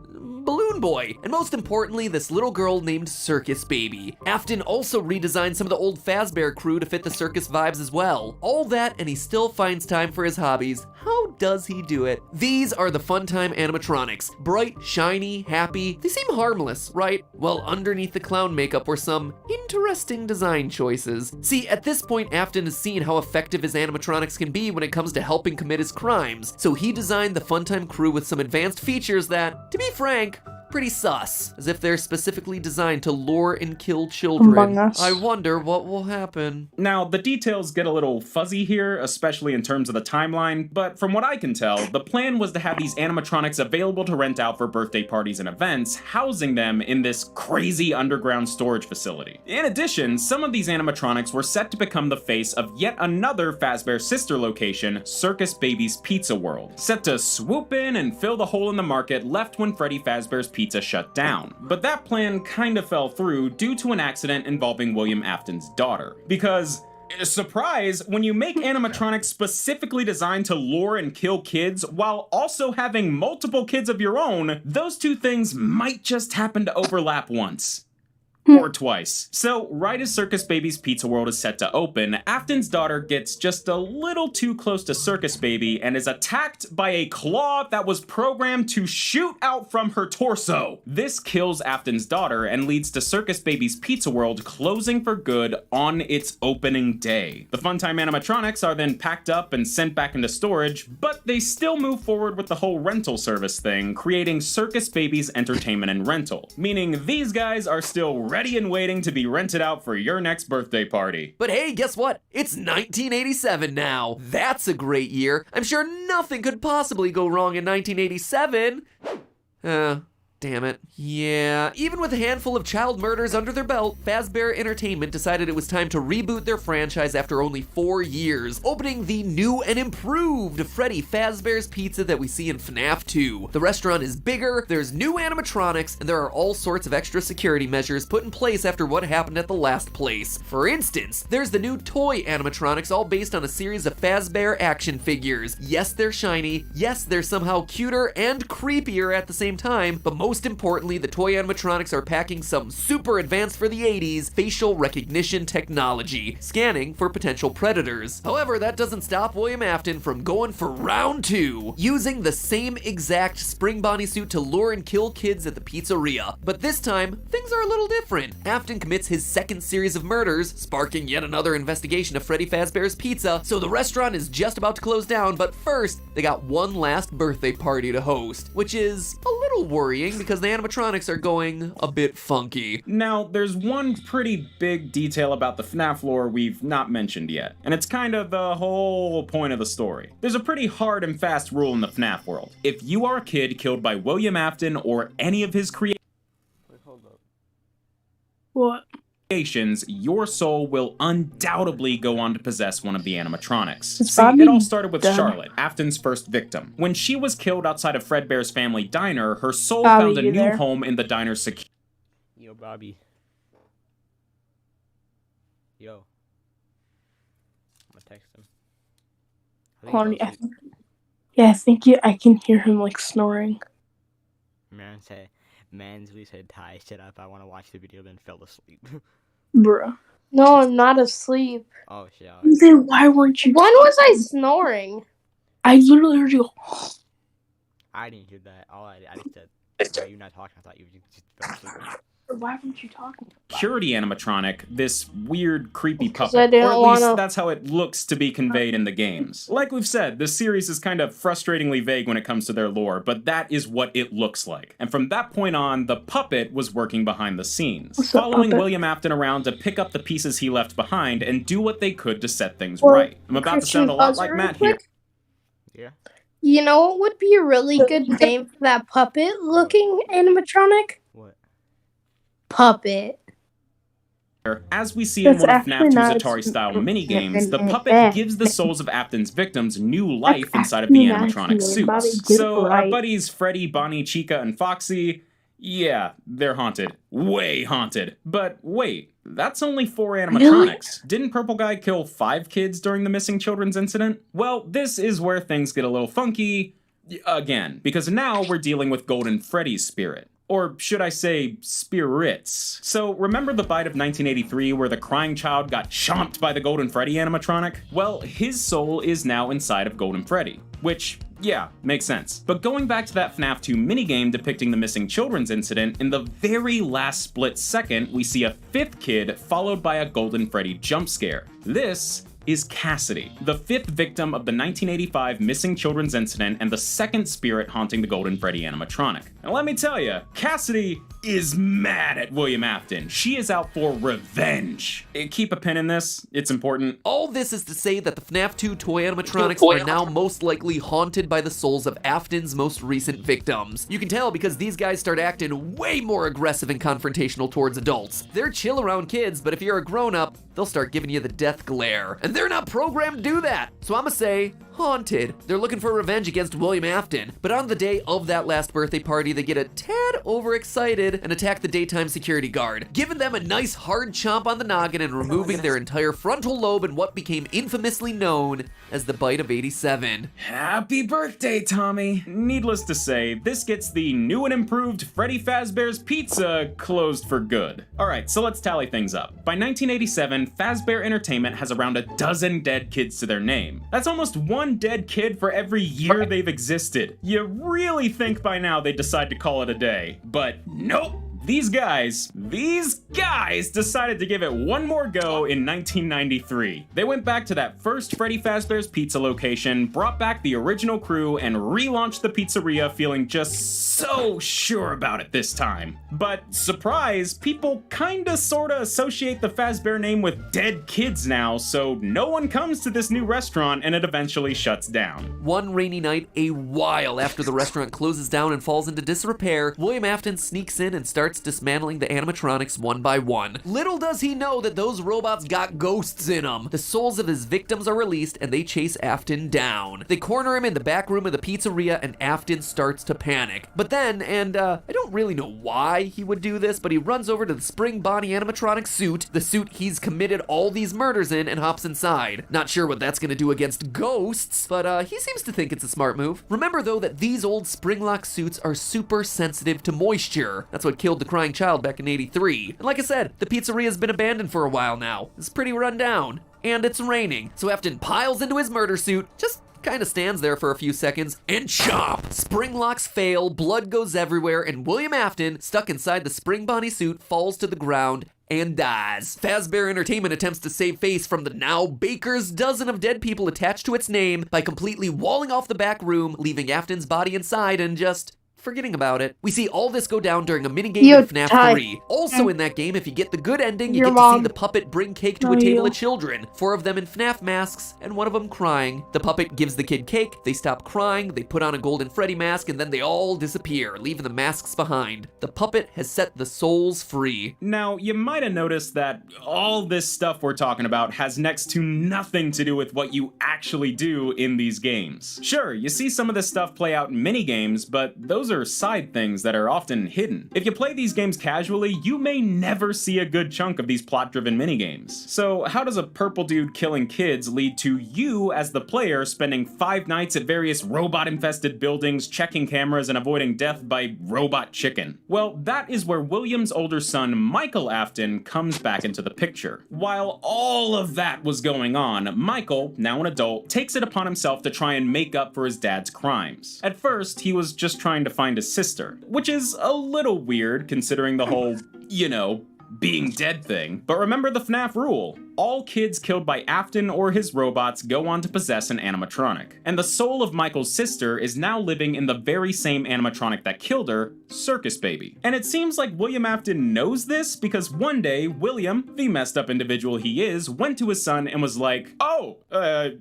Balloon Boy, and most importantly, this little girl named Circus Baby. Afton also redesigned some of the old Fazbear crew to fit the circus vibes as well. All that, and he still finds time for his hobbies. How does he do it? These are the Funtime animatronics. Bright, shiny, happy. They seem harmless, right? Well, underneath the clown makeup were some interesting design choices. See, at this point, Afton has seen how effective his animatronics can be when it comes to helping commit his crimes. So he designed the Funtime crew with some advanced features that, to be frank, pretty sus, as if they're specifically designed to lure and kill children. Among Us. I wonder what will happen. Now, the details get a little fuzzy here, especially in terms of the timeline, but from what I can tell, the plan was to have these animatronics available to rent out for birthday parties and events, housing them in this crazy underground storage facility. In addition, some of these animatronics were set to become the face of yet another Fazbear sister location, Circus Baby's Pizza World, set to swoop in and fill the hole in the market left when Freddy Fazbear's Pizza shut down. But that plan kind of fell through due to an accident involving William Afton's daughter. Because, surprise, when you make animatronics specifically designed to lure and kill kids while also having multiple kids of your own, those two things might just happen to overlap once. Or twice. So, right as Circus Baby's Pizza World is set to open, Afton's daughter gets just a little too close to Circus Baby and is attacked by a claw that was programmed to shoot out from her torso. This kills Afton's daughter and leads to Circus Baby's Pizza World closing for good on its opening day. The Funtime animatronics are then packed up and sent back into storage, but they still move forward with the whole rental service thing, creating Circus Baby's Entertainment and Rental, meaning these guys are still ready and waiting to be rented out for your next birthday party. But hey, guess what? It's 1987 now. That's a great year. I'm sure nothing could possibly go wrong in 1987. Damn it. Yeah, even with a handful of child murders under their belt, Fazbear Entertainment decided it was time to reboot their franchise after only 4 years, opening the new and improved Freddy Fazbear's Pizza that we see in FNAF 2. The restaurant is bigger, there's new animatronics, and there are all sorts of extra security measures put in place after what happened at the last place. For instance, there's the new toy animatronics all based on a series of Fazbear action figures. Yes, they're shiny, yes, they're somehow cuter and creepier at the same time, but most importantly, the toy animatronics are packing some super advanced for the 80s facial recognition technology, scanning for potential predators. However, that doesn't stop William Afton from going for round 2, using the same exact Spring Bonnie suit to lure and kill kids at the pizzeria. But this time, things are a little different. Afton commits his second series of murders, sparking yet another investigation of Freddy Fazbear's Pizza, so the restaurant is just about to close down, but first, they got one last birthday party to host, which is a little little worrying because the animatronics are going a bit funky. Now, there's one pretty big detail about the FNAF lore we've not mentioned yet, and it's kind of the whole point of the story. There's a pretty hard and fast rule in the FNAF world. If you are a kid killed by William Afton or any of his creations, What? your soul will undoubtedly go on to possess one of the animatronics. Is See, Bobby it all started with done? Charlotte, Afton's first victim. When she was killed outside of Fredbear's family diner, her soul Bobby, found a you new there? home in the diner's security. Yo, Bobby. Yo. I'm gonna text him. Hold on, I think I can hear him like snoring. Man's really said, Ty, shut up, I want to watch the video, then fell asleep. Bruh. No, I'm not asleep. Oh, shit. Then why weren't you? When was I snoring? I literally heard you go. I didn't hear that. All I just said, why are you not talking? I thought you just fell asleep. Why weren't you talking? Security animatronic, this weird, creepy Because puppet. I didn't Or at least wanna- that's how it looks to be conveyed in the games. Like we've said, this series is kind of frustratingly vague when it comes to their lore, but that is what it looks like. And from that point on, the puppet was working behind the scenes, What's up, following puppet? William Afton around to pick up the pieces he left behind and do what they could to set things Well, right. I'm about to Christian, sound a lot pause like real Matt here. quick. Yeah? You know what would be a really good name for that puppet-looking animatronic? What? Puppet. As we see in That's one of actually FNAF 2's not- Atari-style minigames, the puppet gives the souls of Afton's victims new life inside of the animatronic suits. So our buddies Freddy, Bonnie, Chica, and Foxy, yeah, they're haunted. Way haunted. But wait, that's only 4 animatronics. Didn't Purple Guy kill 5 kids during the missing children's incident? Well, this is where things get a little funky again, because now we're dealing with Golden Freddy's spirit. Or should I say, spirits. So remember the bite of 1983 where the crying child got chomped by the Golden Freddy animatronic? Well, his soul is now inside of Golden Freddy. Which, yeah, makes sense. But going back to that FNAF 2 minigame depicting the missing children's incident, in the very last split second, we see a 5th kid followed by a Golden Freddy jump scare. This is Cassidy, the 5th victim of the 1985 missing children's incident and the 2nd spirit haunting the Golden Freddy animatronic. And let me tell you, Cassidy is mad at William Afton. She is out for revenge. Keep a pin in this, it's important. All this is to say that the FNAF 2 toy animatronics are now most likely haunted by the souls of Afton's most recent victims. You can tell because these guys start acting way more aggressive and confrontational towards adults. They're chill around kids, but if you're a grown-up, they'll start giving you the death glare. And they're not programmed to do that. So I'ma say, haunted. They're looking for revenge against William Afton, but on the day of that last birthday party, they get a tad overexcited and attack the daytime security guard, giving them a nice hard chomp on the noggin and removing their entire frontal lobe in what became infamously known as the bite of 87. Happy birthday, Tommy! Needless to say, this gets the new and improved Freddy Fazbear's Pizza closed for good. Alright, so let's tally things up. By 1987, Fazbear Entertainment has around a dozen dead kids to their name. That's almost 1 dead kid for every year they've existed. You really think by now they'd decide to call it a day, but nope! These guys decided to give it one more go in 1993. They went back to that first Freddy Fazbear's Pizza location, brought back the original crew, and relaunched the pizzeria feeling just so sure about it this time. But surprise, people kinda sorta associate the Fazbear name with dead kids now, so no one comes to this new restaurant and it eventually shuts down. One rainy night, a while after the restaurant closes down and falls into disrepair, William Afton sneaks in and starts dismantling the animatronics one by one. Little does he know that those robots got ghosts in them. The souls of his victims are released and they chase Afton down. They corner him in the back room of the pizzeria and Afton starts to panic. But then, and I don't really know why he would do this, but he runs over to the Spring Bonnie animatronic suit, the suit he's committed all these murders in, and hops inside. Not sure what that's gonna do against ghosts, but he seems to think it's a smart move. Remember though that these old Springlock suits are super sensitive to moisture. That's what killed the crying child back in 83. And like I said, the pizzeria has been abandoned for a while now. It's pretty run down. And it's raining. So Afton piles into his murder suit, just kind of stands there for a few seconds, and chop! Spring locks fail, blood goes everywhere, and William Afton, stuck inside the Spring Bonnie suit, falls to the ground and dies. Fazbear Entertainment attempts to save face from the now baker's dozen of dead people attached to its name by completely walling off the back room, leaving Afton's body inside and just forgetting about it. We see all this go down during a minigame You in FNAF died. 3. Also in that game, if you get the good ending, you Your get to see mom. the puppet bring cake to No, a table you. of children. 4 of them in FNAF masks, and one of them crying. The puppet gives the kid cake, they stop crying, they put on a golden Freddy mask, and then they all disappear, leaving the masks behind. The puppet has set the souls free. Now, you might have noticed that all this stuff we're talking about has next to nothing to do with what you actually do in these games. Sure, you see some of this stuff play out in minigames, but those are side things that are often hidden. If you play these games casually, you may never see a good chunk of these plot-driven minigames. So how does a purple dude killing kids lead to you as the player spending 5 nights at various robot-infested buildings, checking cameras, and avoiding death by robot chicken? Well, that is where William's older son, Michael Afton, comes back into the picture. While all of that was going on, Michael, now an adult, takes it upon himself to try and make up for his dad's crimes. At first, he was just trying to find his sister, which is a little weird considering the whole, you know, being dead thing. But remember the FNAF rule. All kids killed by Afton or his robots go on to possess an animatronic. And the soul of Michael's sister is now living in the very same animatronic that killed her, Circus Baby. And it seems like William Afton knows this because one day, William, the messed up individual he is, went to his son and was like, "Oh,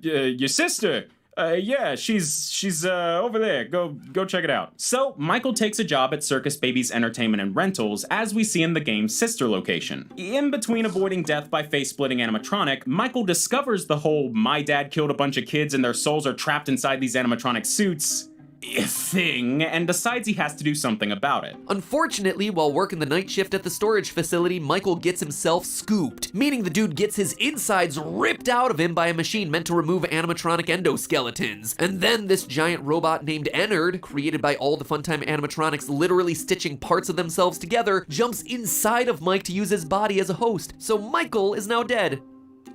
your sister. Yeah, she's over there. Go check it out." So Michael takes a job at Circus Baby's Entertainment and Rentals, as we see in the game's sister location. In between avoiding death by face-splitting animatronic, Michael discovers the whole "my dad killed a bunch of kids and their souls are trapped inside these animatronic suits" thing, and decides he has to do something about it. Unfortunately, while working the night shift at the storage facility, Michael gets himself scooped, meaning the dude gets his insides ripped out of him by a machine meant to remove animatronic endoskeletons. And then this giant robot named Ennard, created by all the Funtime animatronics literally stitching parts of themselves together, jumps inside of Mike to use his body as a host. So Michael is now dead.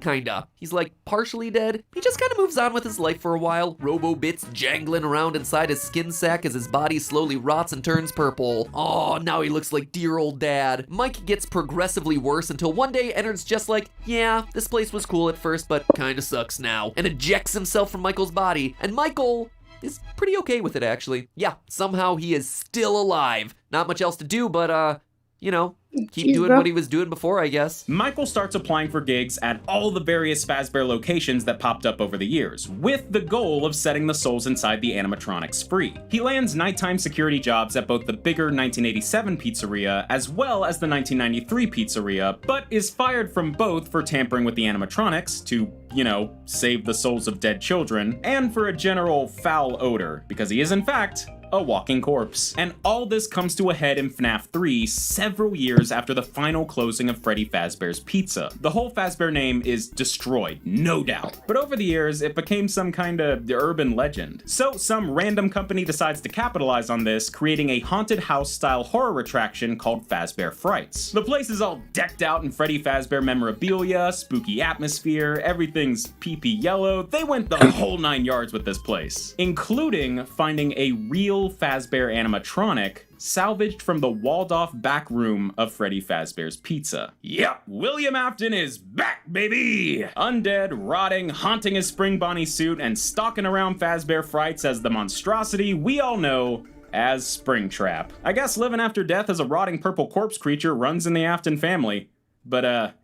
Kinda. He's like partially dead. He just kinda moves on with his life for a while, robo-bits jangling around inside his skin sack as his body slowly rots and turns purple. Oh, now he looks like dear old dad. Mike gets progressively worse until one day Ennard's just like, "Yeah, this place was cool at first, but kinda sucks now," and ejects himself from Michael's body. And Michael is pretty okay with it, actually. Yeah, somehow he is still alive. Not much else to do, but you know, keep doing what he was doing before, I guess. Michael starts applying for gigs at all the various Fazbear locations that popped up over the years, with the goal of setting the souls inside the animatronics free. He lands nighttime security jobs at both the bigger 1987 pizzeria as well as the 1993 pizzeria, but is fired from both for tampering with the animatronics to, you know, save the souls of dead children, and for a general foul odor, because he is in fact a walking corpse. And all this comes to a head in FNAF 3 several years after the final closing of Freddy Fazbear's Pizza. The whole Fazbear name is destroyed, no doubt. But over the years, it became some kind of urban legend. So some random company decides to capitalize on this, creating a haunted house-style horror attraction called Fazbear Frights. The place is all decked out in Freddy Fazbear memorabilia, spooky atmosphere, everything's pee-pee yellow. They went the whole 9 yards with this place, including finding a real Fazbear animatronic salvaged from the walled-off back room of Freddy Fazbear's Pizza. Yep, William Afton is back, baby! Undead, rotting, haunting his Spring Bonnie suit, and stalking around Fazbear Frights as the monstrosity we all know as Springtrap. I guess living after death as a rotting purple corpse creature runs in the Afton family, but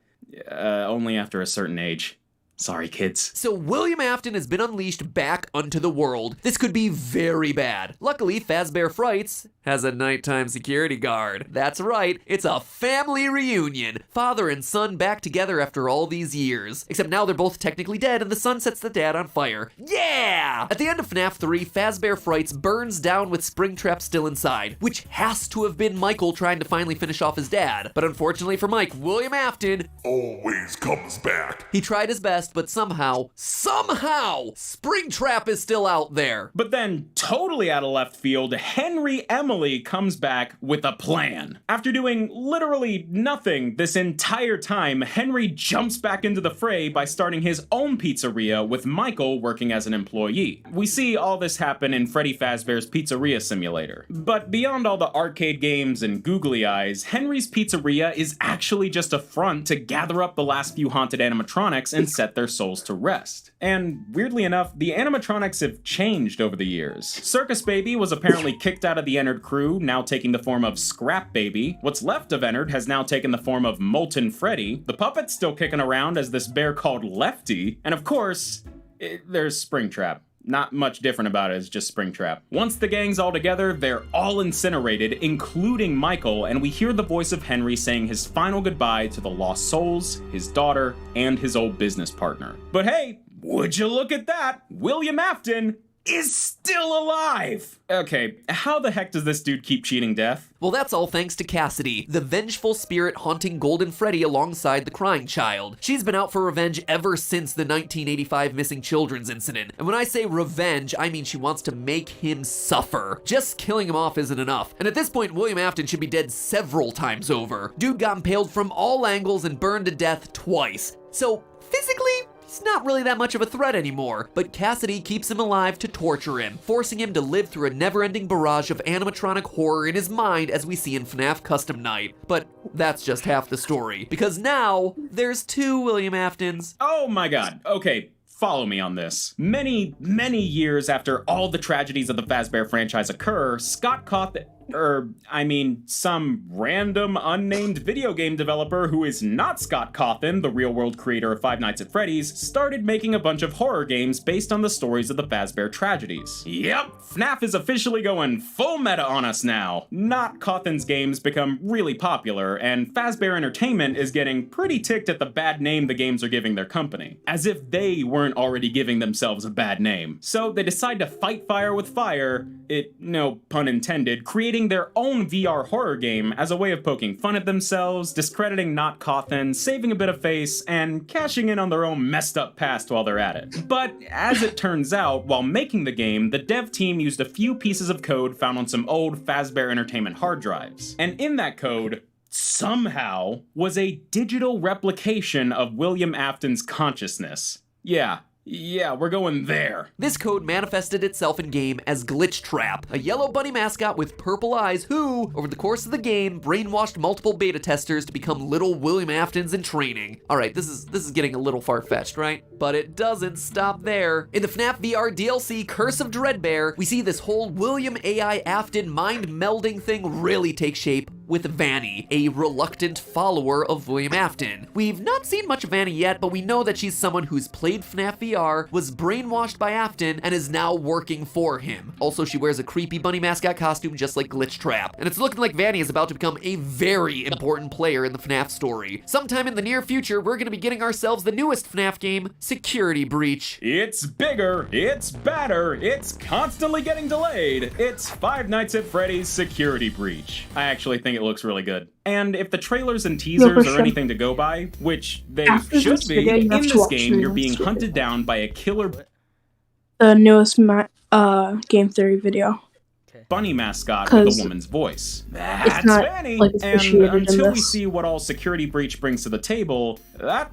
only after a certain age. Sorry, kids. So William Afton has been unleashed back onto the world. This could be very bad. Luckily, Fazbear Frights has a nighttime security guard. That's right, it's a family reunion. Father and son back together after all these years. Except now they're both technically dead and the son sets the dad on fire. Yeah! At the end of FNAF 3, Fazbear Frights burns down with Springtrap still inside, which has to have been Michael trying to finally finish off his dad. But unfortunately for Mike, William Afton always comes back. He tried his best, but somehow, Springtrap is still out there. But then, totally out of left field, Henry Emily comes back with a plan. After doing literally nothing this entire time, Henry jumps back into the fray by starting his own pizzeria with Michael working as an employee. We see all this happen in Freddy Fazbear's Pizzeria Simulator. But beyond all the arcade games and googly eyes, Henry's pizzeria is actually just a front to gather up the last few haunted animatronics and set their their souls to rest. And weirdly enough, the animatronics have changed over the years. Circus Baby was apparently kicked out of the Ennard crew, now taking the form of Scrap Baby. What's left of Ennard has now taken the form of Molten Freddy. The puppet's still kicking around as this bear called Lefty. And of course, there's Springtrap. Not much different about it, it's just Springtrap. Once the gang's all together, they're all incinerated, including Michael, and we hear the voice of Henry saying his final goodbye to the lost souls, his daughter, and his old business partner. But hey, would you look at that? William Afton is still alive! Okay, how the heck does this dude keep cheating death? Well, that's all thanks to Cassidy, the vengeful spirit haunting Golden Freddy alongside the crying child. She's been out for revenge ever since the 1985 missing children's incident. And when I say revenge, I mean she wants to make him suffer. Just killing him off isn't enough. And at this point, William Afton should be dead several times over. Dude got impaled from all angles and burned to death twice. So, physically, he's not really that much of a threat anymore, but Cassidy keeps him alive to torture him, forcing him to live through a never-ending barrage of animatronic horror in his mind as we see in FNAF Custom Night. But that's just half the story, because now there's 2 William Aftons. Oh my god, okay. Follow me on this. Many, many years after all the tragedies of the Fazbear franchise occur, Scott Cawthon, some random unnamed video game developer who is not Scott Cawthon, the real-world creator of Five Nights at Freddy's, started making a bunch of horror games based on the stories of the Fazbear tragedies. Yep, FNAF is officially going full meta on us now. Not Cawthon's games become really popular, and Fazbear Entertainment is getting pretty ticked at the bad name the games are giving their company. As if they weren't already giving themselves a bad name. So they decide to fight fire with fire, no pun intended, creating their own VR horror game as a way of poking fun at themselves, discrediting Not Cawthon, saving a bit of face, and cashing in on their own messed up past while they're at it. But as it turns out, while making the game, the dev team used a few pieces of code found on some old Fazbear Entertainment hard drives. And in that code, somehow, was a digital replication of William Afton's consciousness. Yeah, we're going there. This code manifested itself in-game as Glitch Trap, a yellow bunny mascot with purple eyes who, over the course of the game, brainwashed multiple beta testers to become little William Aftons in training. Alright, this is getting a little far-fetched, right? But it doesn't stop there. In the FNAF VR DLC, Curse of Dreadbear, we see this whole William AI Afton mind-melding thing really take shape with Vanny, a reluctant follower of William Afton. We've not seen much of Vanny yet, but we know that she's someone who's played FNAF VR, was brainwashed by Afton, and is now working for him. Also, she wears a creepy bunny mascot costume just like Glitch Trap. And it's looking like Vanny is about to become a very important player in the FNAF story. Sometime in the near future, we're gonna be getting ourselves the newest FNAF game, Security Breach. It's bigger, it's badder, it's constantly getting delayed. It's Five Nights at Freddy's Security Breach. I actually think it looks really good. And if the trailers and teasers are anything to go by, which they should be, in this game you're being hunted down by a killer the newest game theory video. Bunny mascot with a woman's voice. That's Vanny! Like, and until we see what all Security Breach brings to the table, that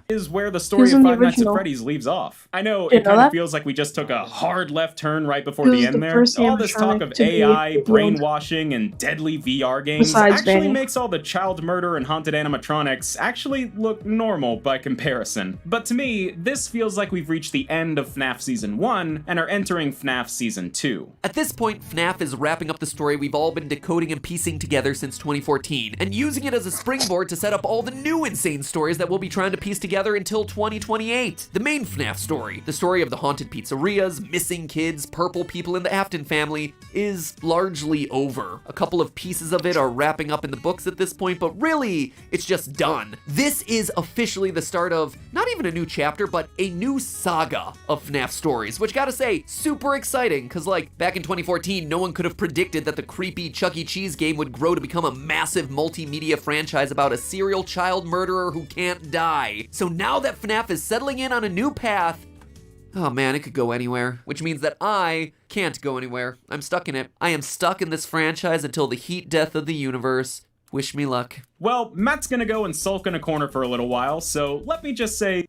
is where the story of Five Nights at Freddy's leaves off. I know it kind of feels like we just took a hard left turn right before the end there. All this talk of AI, brainwashing, and deadly VR games actually makes all the child murder and haunted animatronics actually look normal by comparison. But to me, this feels like we've reached the end of FNAF Season 1 and are entering FNAF Season 2. At this point, FNAF is wrapping up the story we've all been decoding and piecing together since 2014, and using it as a springboard to set up all the new insane stories that we'll be trying to piece together until 2028. The main FNAF story, the story of the haunted pizzerias, missing kids, purple people in the Afton family, is largely over. A couple of pieces of it are wrapping up in the books at this point, but really, it's just done. This is officially the start of not even a new chapter, but a new saga of FNAF stories, which gotta say, super exciting, cause like, back in 2014, no one could have predicted that the creepy Chuck E. Cheese game would grow to become a massive multimedia franchise about a serial child murderer who can't die. So now that FNAF is settling in on a new path, oh man, it could go anywhere, which means that I can't go anywhere. I'm stuck in it. I am stuck in this franchise until the heat death of the universe. Wish me luck. Well, Matt's gonna go and sulk in a corner for a little while, so let me just say...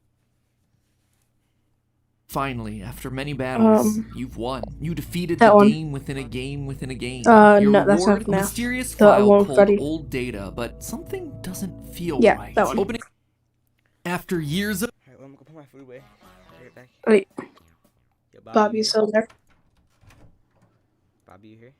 Finally, after many battles, you've won. You defeated the game within a game within a game. Your no, that's reward, not a mysterious file called Old Data, but something doesn't feel right. That one. Opening After years of... Alright, well, I'm gonna put my food away. I'll be right back. Wait. Yo, Bobby's still there? Bobby, you here?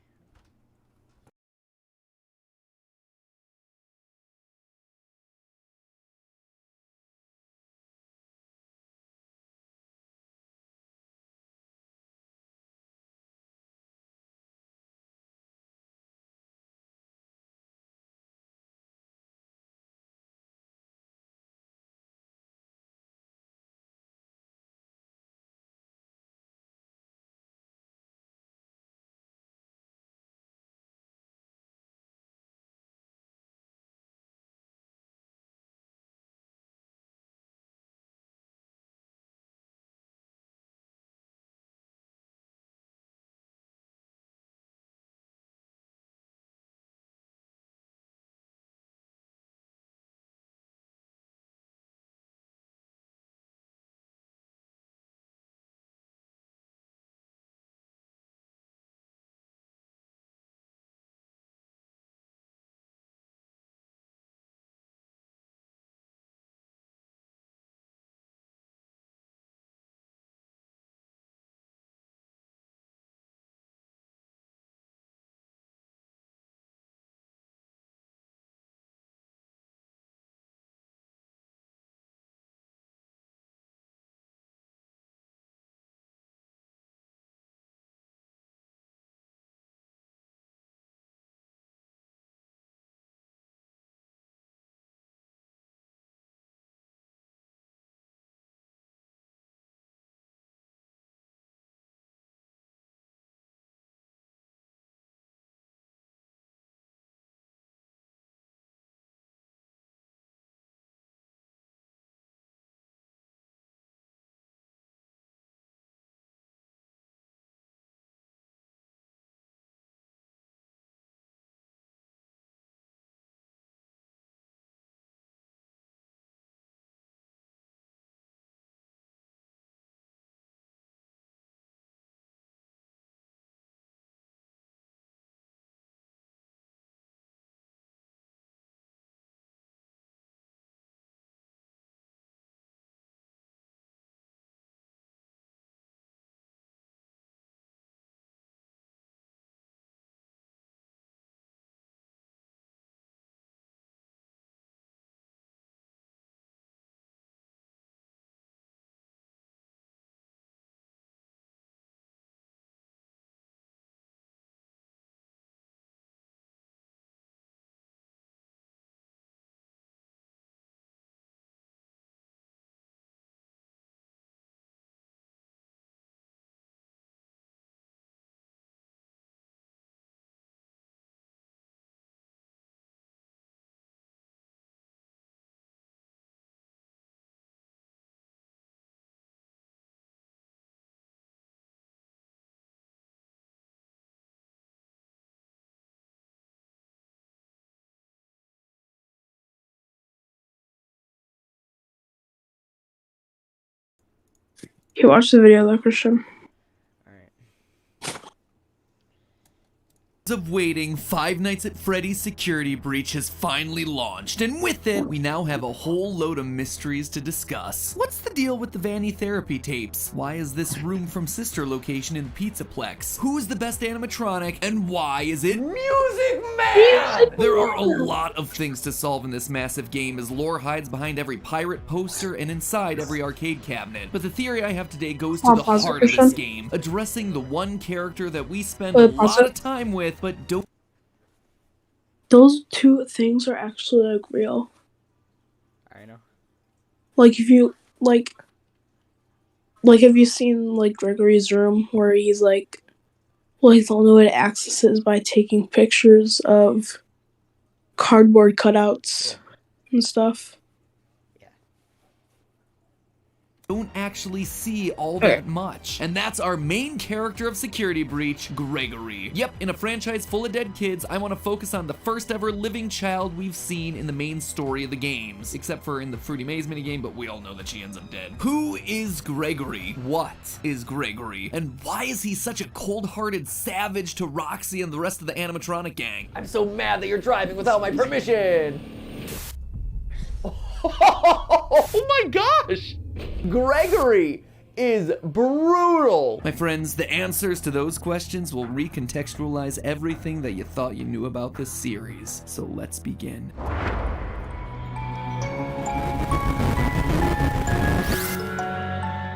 You watched the video though, Christian. of waiting, Five Nights at Freddy's security breach has finally launched, and with it, we now have a whole load of mysteries to discuss. What's the deal with the Vanny therapy tapes? Why is this room from Sister location in Pizzaplex? Who's the best animatronic, and why is it Music Man? There are a lot of things to solve in this massive game, as lore hides behind every pirate poster and inside every arcade cabinet. But the theory I have today goes to the heart of this game, addressing the one character that we spend a lot of time with, but don't. Those two things are actually like real. I know. Like if you like have you seen like Gregory's room where he's like, well, he's the only way to access it is by taking pictures of cardboard cutouts and stuff. Don't actually see all that much. And that's our main character of Security Breach, Gregory. Yep, in a franchise full of dead kids, I want to focus on the first ever living child we've seen in the main story of the games. Except for in the Fruity Maze minigame, but we all know that she ends up dead. Who is Gregory? What is Gregory? And why is he such a cold-hearted savage to Roxy and the rest of the animatronic gang? I'm so mad that you're driving without my permission! Oh my gosh! Gregory is brutal. My friends, the answers to those questions will recontextualize everything that you thought you knew about this series. So let's begin.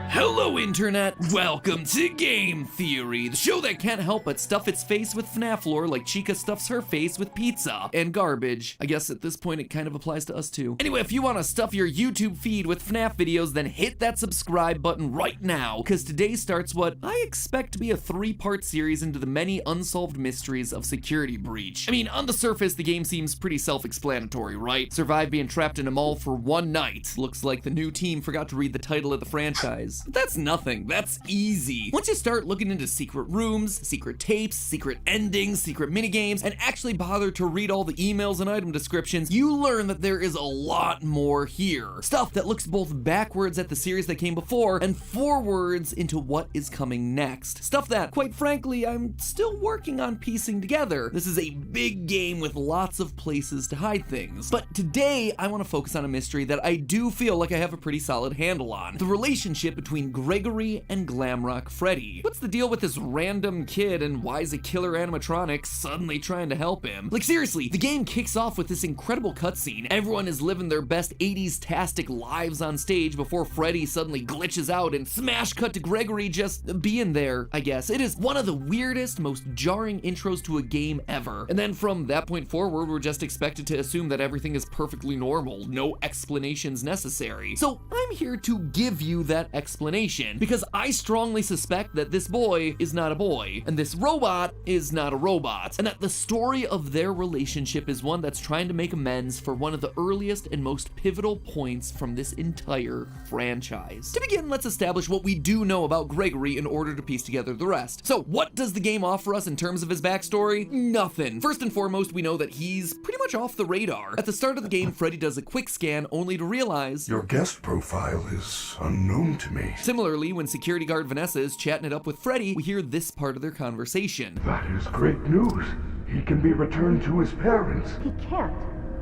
Hello, Internet! Welcome to Game Theory, the show that can't help but stuff its face with FNAF lore like Chica stuffs her face with pizza and garbage. I guess at this point it kind of applies to us too. Anyway, if you want to stuff your YouTube feed with FNAF videos, then hit that subscribe button right now, because today starts what I expect to be a 3-part series into the many unsolved mysteries of Security Breach. I mean, on the surface, the game seems pretty self-explanatory, right? Survive being trapped in a mall for one night. Looks like the new team forgot to read the title of the franchise. But that's nothing. That's easy. Once you start looking into secret rooms, secret tapes, secret endings, secret minigames, and actually bother to read all the emails and item descriptions, you learn that there is a lot more here. Stuff that looks both backwards at the series that came before and forwards into what is coming next. Stuff that, quite frankly, I'm still working on piecing together. This is a big game with lots of places to hide things. But today, I want to focus on a mystery that I do feel like I have a pretty solid handle on. The relationship between Gregory and Glamrock Freddy. What's the deal with this random kid, and why is a killer animatronic suddenly trying to help him? Like, seriously, the game kicks off with this incredible cutscene. Everyone is living their best 80s-tastic lives on stage before Freddy suddenly glitches out and smash cut to Gregory just being there, I guess. It is one of the weirdest, most jarring intros to a game ever. And then from that point forward, we're just expected to assume that everything is perfectly normal, no explanations necessary. So I'm here to give you that explanation, because I strongly suspect that this boy is not a boy, and this robot is not a robot, and that the story of their relationship is one that's trying to make amends for one of the earliest and most pivotal points from this entire franchise. To begin, let's establish what we do know about Gregory in order to piece together the rest. So, what does the game offer us in terms of his backstory? Nothing. First and foremost, we know that he's pretty much off the radar. At the start of the game, Freddy does a quick scan only to realize your guest profile is unknown to me. Similarly, when security guard Vanessa is chatting it up with Freddy, we hear this part of their conversation. That is great news. He can be returned to his parents. He can't.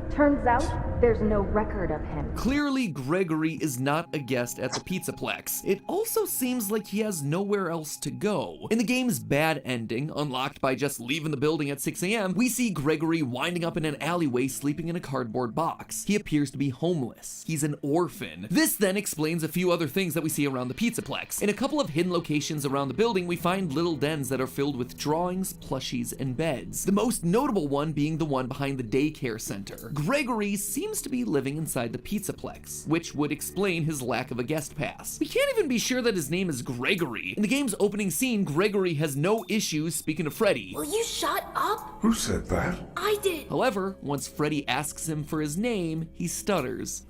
Turns out, there's no record of him. Clearly, Gregory is not a guest at the Pizzaplex. It also seems like he has nowhere else to go. In the game's bad ending, unlocked by just leaving the building at 6 a.m., we see Gregory winding up in an alleyway sleeping in a cardboard box. He appears to be homeless. He's an orphan. This then explains a few other things that we see around the Pizzaplex. In a couple of hidden locations around the building, we find little dens that are filled with drawings, plushies, and beds. The most notable one being the one behind the daycare center. Gregory seems to be living inside the Pizzaplex, which would explain his lack of a guest pass. We can't even be sure that his name is Gregory. In the game's opening scene, Gregory has no issues speaking to Freddy. Will you shut up? Who said that? I did. However, once Freddy asks him for his name, he stutters.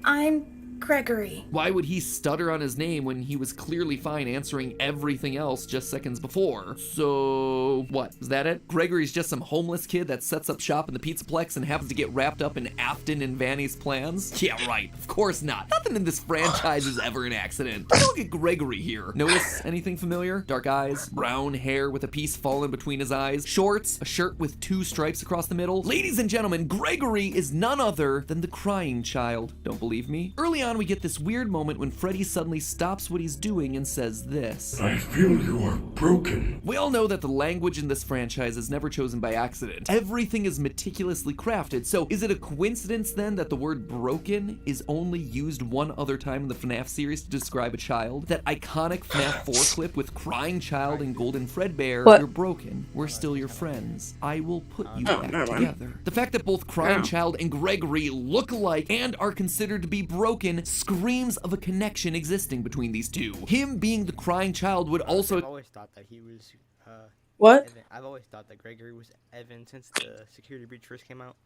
I'm Gregory. Why would he stutter on his name when he was clearly fine answering everything else just seconds before? So, what? Is that it? Gregory's just some homeless kid that sets up shop in the Pizzaplex and happens to get wrapped up in Afton and Vanny's plans? Yeah, right. Of course not. Nothing in this franchise is ever an accident. Look at Gregory here. Notice anything familiar? Dark eyes, brown hair with a piece fallen between his eyes, shorts, a shirt with 2 stripes across the middle. Ladies and gentlemen, Gregory is none other than the crying child. Don't believe me? Early on, we get this weird moment when Freddy suddenly stops what he's doing and says this. I feel you are broken. We all know that the language in this franchise is never chosen by accident. Everything is meticulously crafted, so is it a coincidence then that the word broken is only used one other time in the FNAF series to describe a child? That iconic FNAF 4 clip with crying child and golden Fredbear, you're broken, we're still your friends, I will put you back together. The fact that both crying child and Gregory look alike and are considered to be broken screams of a connection existing between these two. Him being the crying child would also— I've always thought that he was, What? Evan. I've always thought that Gregory was Evan since the Security Breach first came out.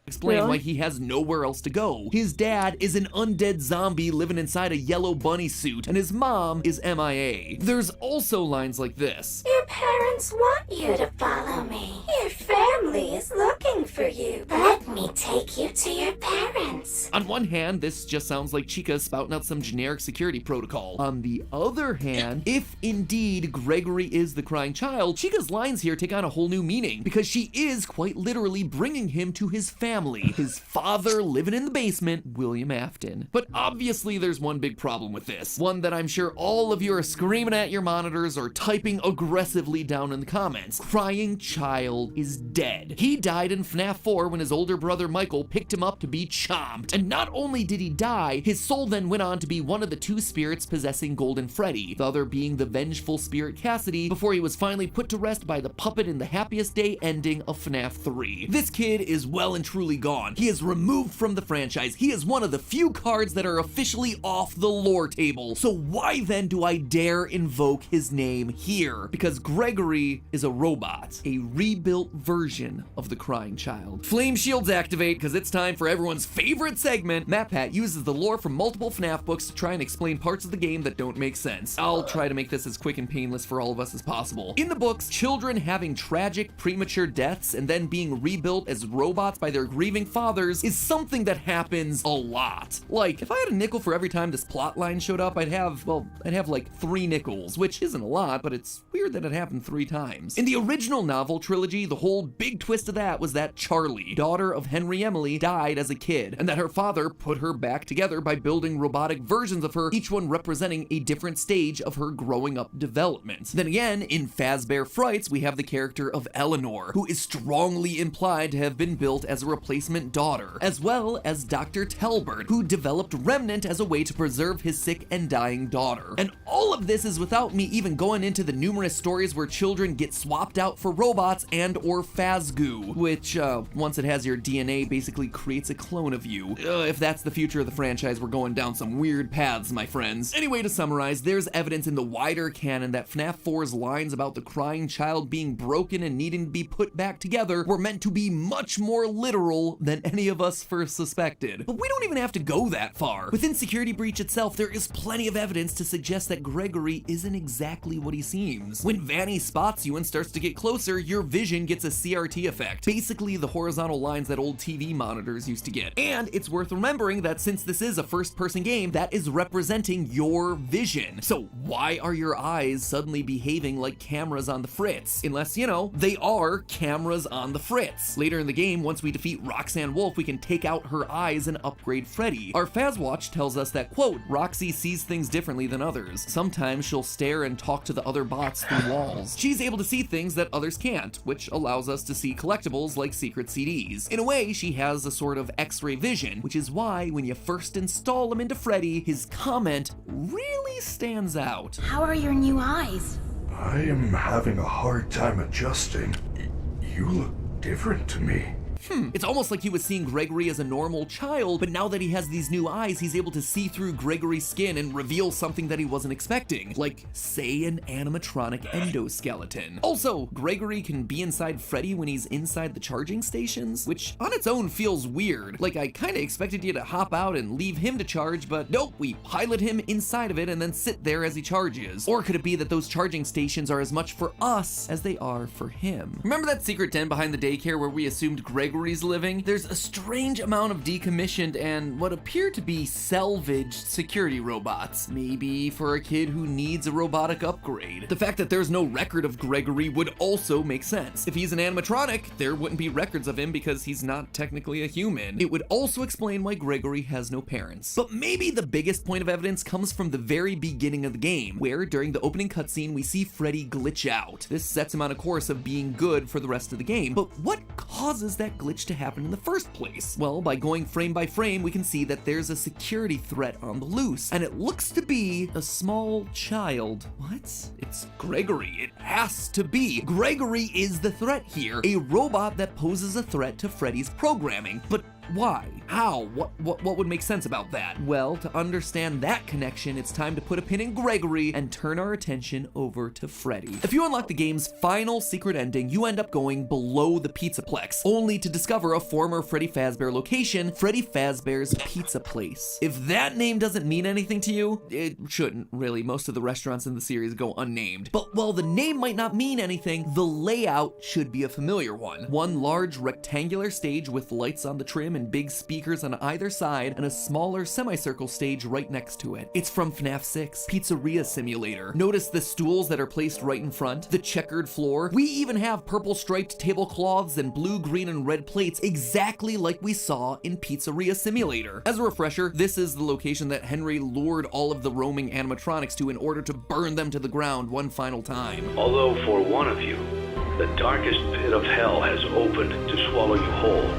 explain why he has nowhere else to go. His dad is an undead zombie living inside a yellow bunny suit, and his mom is MIA. There's also lines like this. Your parents want you to follow me. Your family is looking for you. That me take you to your parents. On one hand, this just sounds like Chica spouting out some generic security protocol. On the other hand, if indeed Gregory is the crying child, Chica's lines here take on a whole new meaning, because she is quite literally bringing him to his family, his father living in the basement, William Afton. But obviously there's one big problem with this, one that I'm sure all of you are screaming at your monitors or typing aggressively down in the comments. Crying child is dead. He died in FNAF 4 when his older brother Michael picked him up to be chomped. And not only did he die, his soul then went on to be one of the two spirits possessing Golden Freddy, the other being the vengeful spirit Cassidy, before he was finally put to rest by the puppet in the happiest day ending of FNAF 3. This kid is well and truly gone. He is removed from the franchise. He is one of the few cards that are officially off the lore table. So why then do I dare invoke his name here? Because Gregory is a robot, a rebuilt version of the crying child. Flame shields activate, because it's time for everyone's favorite segment. MatPat uses the lore from multiple FNAF books to try and explain parts of the game that don't make sense. I'll try to make this as quick and painless for all of us as possible. In the books, children having tragic premature deaths and then being rebuilt as robots by their grieving fathers is something that happens a lot. Like, if I had a nickel for every time this plot line showed up, I'd have like 3 nickels, which isn't a lot, but it's weird that it happened 3 times. In the original novel trilogy, the whole big twist of that was that Charlie, daughter of Henry Emily, died as a kid, and that her father put her back together by building robotic versions of her, each one representing a different stage of her growing up development. Then again, in Fazbear Frights, we have the character of Eleanor, who is strongly implied to have been built as a replacement daughter, as well as Dr. Telbert, who developed Remnant as a way to preserve his sick and dying daughter. And all of this is without me even going into the numerous stories where children get swapped out for robots and or Fazgoo, which, once it has your DNA, basically creates a clone of you. If that's the future of the franchise, we're going down some weird paths, my friends. Anyway, to summarize, there's evidence in the wider canon that FNAF 4's lines about the crying child being broken and needing to be put back together were meant to be much more literal than any of us first suspected. But we don't even have to go that far. Within Security Breach itself, there is plenty of evidence to suggest that Gregory isn't exactly what he seems. When Vanny spots you and starts to get closer, your vision gets a CRT effect, basically the horizontal lines that old TV monitors used to get. And it's worth remembering that since this is a first-person game, that is representing your vision. So why are your eyes suddenly behaving like cameras on the fritz? Unless, you know, they are cameras on the fritz. Later in the game, once we defeat Roxanne Wolf, we can take out her eyes and upgrade Freddy. Our Fazwatch tells us that, quote, Roxy sees things differently than others. Sometimes she'll stare and talk to the other bots through walls. She's able to see things that others can't, which allows us to see collectibles like secret CDs. In a way, she has a sort of X-ray vision, which is why when you first install him into Freddy, his comment really stands out. How are your new eyes? I am having a hard time adjusting. You look different to me. It's almost like he was seeing Gregory as a normal child, but now that he has these new eyes, he's able to see through Gregory's skin and reveal something that he wasn't expecting, like, say, an animatronic endoskeleton. Also, Gregory can be inside Freddy when he's inside the charging stations, which on its own feels weird. Like, I kinda expected you to hop out and leave him to charge, but nope, we pilot him inside of it and then sit there as he charges. Or could it be that those charging stations are as much for us as they are for him? Remember that secret den behind the daycare where we assumed Gregory's living? There's a strange amount of decommissioned and what appear to be salvaged security robots. Maybe for a kid who needs a robotic upgrade. The fact that there's no record of Gregory would also make sense. If he's an animatronic, there wouldn't be records of him because he's not technically a human. It would also explain why Gregory has no parents. But maybe the biggest point of evidence comes from the very beginning of the game, where during the opening cutscene we see Freddy glitch out. This sets him on a course of being good for the rest of the game. But what causes that glitch to happen in the first place? Well, by going frame by frame, we can see that there's a security threat on the loose, and it looks to be a small child. What? It's Gregory. It has to be. Gregory is the threat here, a robot that poses a threat to Freddy's programming. But why? How? What would make sense about that? Well, to understand that connection, it's time to put a pin in Gregory and turn our attention over to Freddy. If you unlock the game's final secret ending, you end up going below the Pizzaplex, only to discover a former Freddy Fazbear location, Freddy Fazbear's Pizza Place. If that name doesn't mean anything to you, it shouldn't really. Most of the restaurants in the series go unnamed. But while the name might not mean anything, the layout should be a familiar one. One large rectangular stage with lights on the trim and big speakers on either side, and a smaller semicircle stage right next to it. It's from FNAF 6, Pizzeria Simulator. Notice the stools that are placed right in front, the checkered floor. We even have purple striped tablecloths and blue, green, and red plates, exactly like we saw in Pizzeria Simulator. As a refresher, this is the location that Henry lured all of the roaming animatronics to in order to burn them to the ground one final time. Although for one of you, the darkest pit of hell has opened to swallow you whole.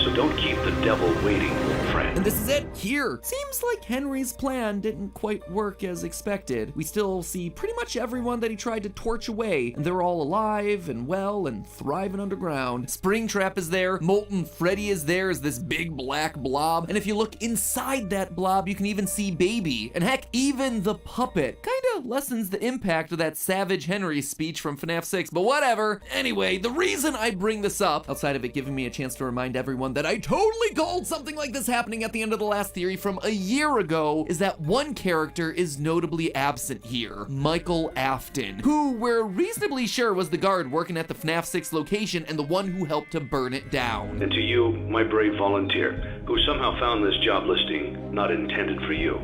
So don't keep the devil waiting, friend. And this is it, here. Seems like Henry's plan didn't quite work as expected. We still see pretty much everyone that he tried to torch away, and they're all alive and well and thriving underground. Springtrap is there, Molten Freddy is there as this big black blob, and if you look inside that blob, you can even see Baby. And heck, even the puppet kinda lessens the impact of that Savage Henry speech from FNAF 6, but whatever. Anyway, the reason I bring this up, outside of it giving me a chance to remind everyone that I totally called something like this happening at the end of the last theory from a year ago, is that one character is notably absent here, Michael Afton, who we're reasonably sure was the guard working at the FNAF 6 location and the one who helped to burn it down. And to you, my brave volunteer, who somehow found this job listing not intended for you.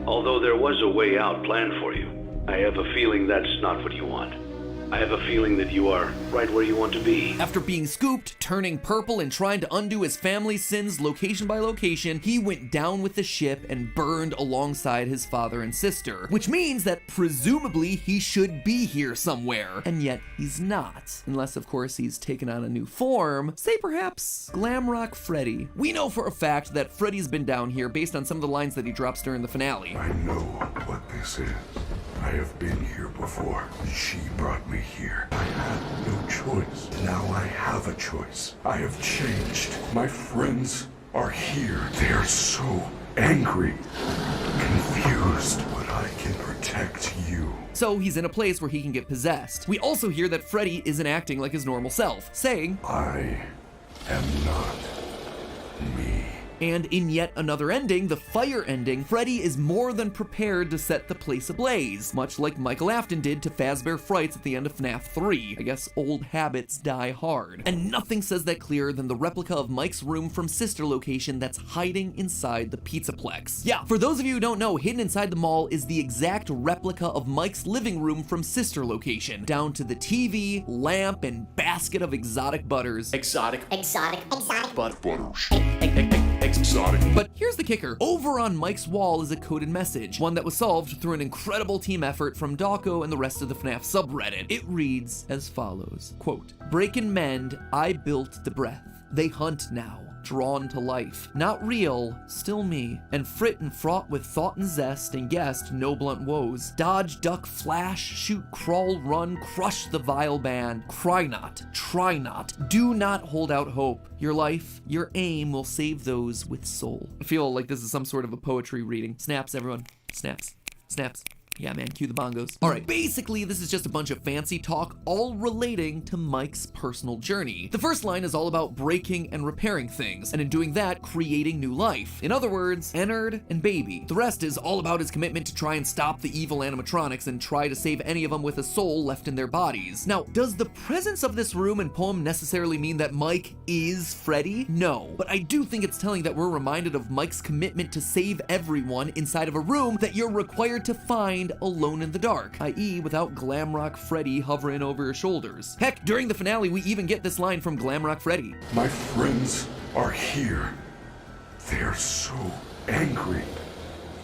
Although there was a way out planned for you, I have a feeling that's not what you want. I have a feeling that you are right where you want to be. After being scooped, turning purple, and trying to undo his family's sins location by location, he went down with the ship and burned alongside his father and sister, which means that presumably he should be here somewhere, and yet he's not. Unless, of course, he's taken on a new form, say perhaps Glamrock Freddy. We know for a fact that Freddy's been down here based on some of the lines that he drops during the finale. I know what this is. I have been here before. She brought me here. I had no choice. Now I have a choice. I have changed. My friends are here. They are so angry, confused, but I can protect you. So he's in a place where he can get possessed. We also hear that Freddy isn't acting like his normal self, saying, I am not me. And in yet another ending, the fire ending, Freddy is more than prepared to set the place ablaze, much like Michael Afton did to Fazbear Frights at the end of FNAF 3. I guess old habits die hard. And nothing says that clearer than the replica of Mike's room from Sister Location that's hiding inside the Pizzaplex. Yeah, for those of you who don't know, hidden inside the mall is the exact replica of Mike's living room from Sister Location, down to the TV, lamp, and basket of exotic butters. Exotic butters. But here's the kicker. Over on Mike's wall is a coded message, one that was solved through an incredible team effort from Dawko and the rest of the FNAF subreddit. It reads as follows, quote, "Break and mend, I built the breath. They hunt now, drawn to life. Not real, still me. And frit and fraught with thought and zest, and guessed no blunt woes. Dodge, duck, flash, shoot, crawl, run, crush the vile band. Cry not, try not, do not hold out hope. Your life, your aim will save those with soul." I feel like this is some sort of a poetry reading. Snaps, everyone. Snaps. Snaps. Yeah, man, cue the bongos. All right, basically, this is just a bunch of fancy talk, all relating to Mike's personal journey. The first line is all about breaking and repairing things, and in doing that, creating new life. In other words, Ennard and Baby. The rest is all about his commitment to try and stop the evil animatronics and try to save any of them with a soul left in their bodies. Now, does the presence of this room and poem necessarily mean that Mike is Freddy? No, but I do think it's telling that we're reminded of Mike's commitment to save everyone inside of a room that you're required to find alone in the dark, i.e. without Glamrock Freddy hovering over your shoulders. Heck, during the finale, we even get this line from Glamrock Freddy. My friends are here. They are so angry,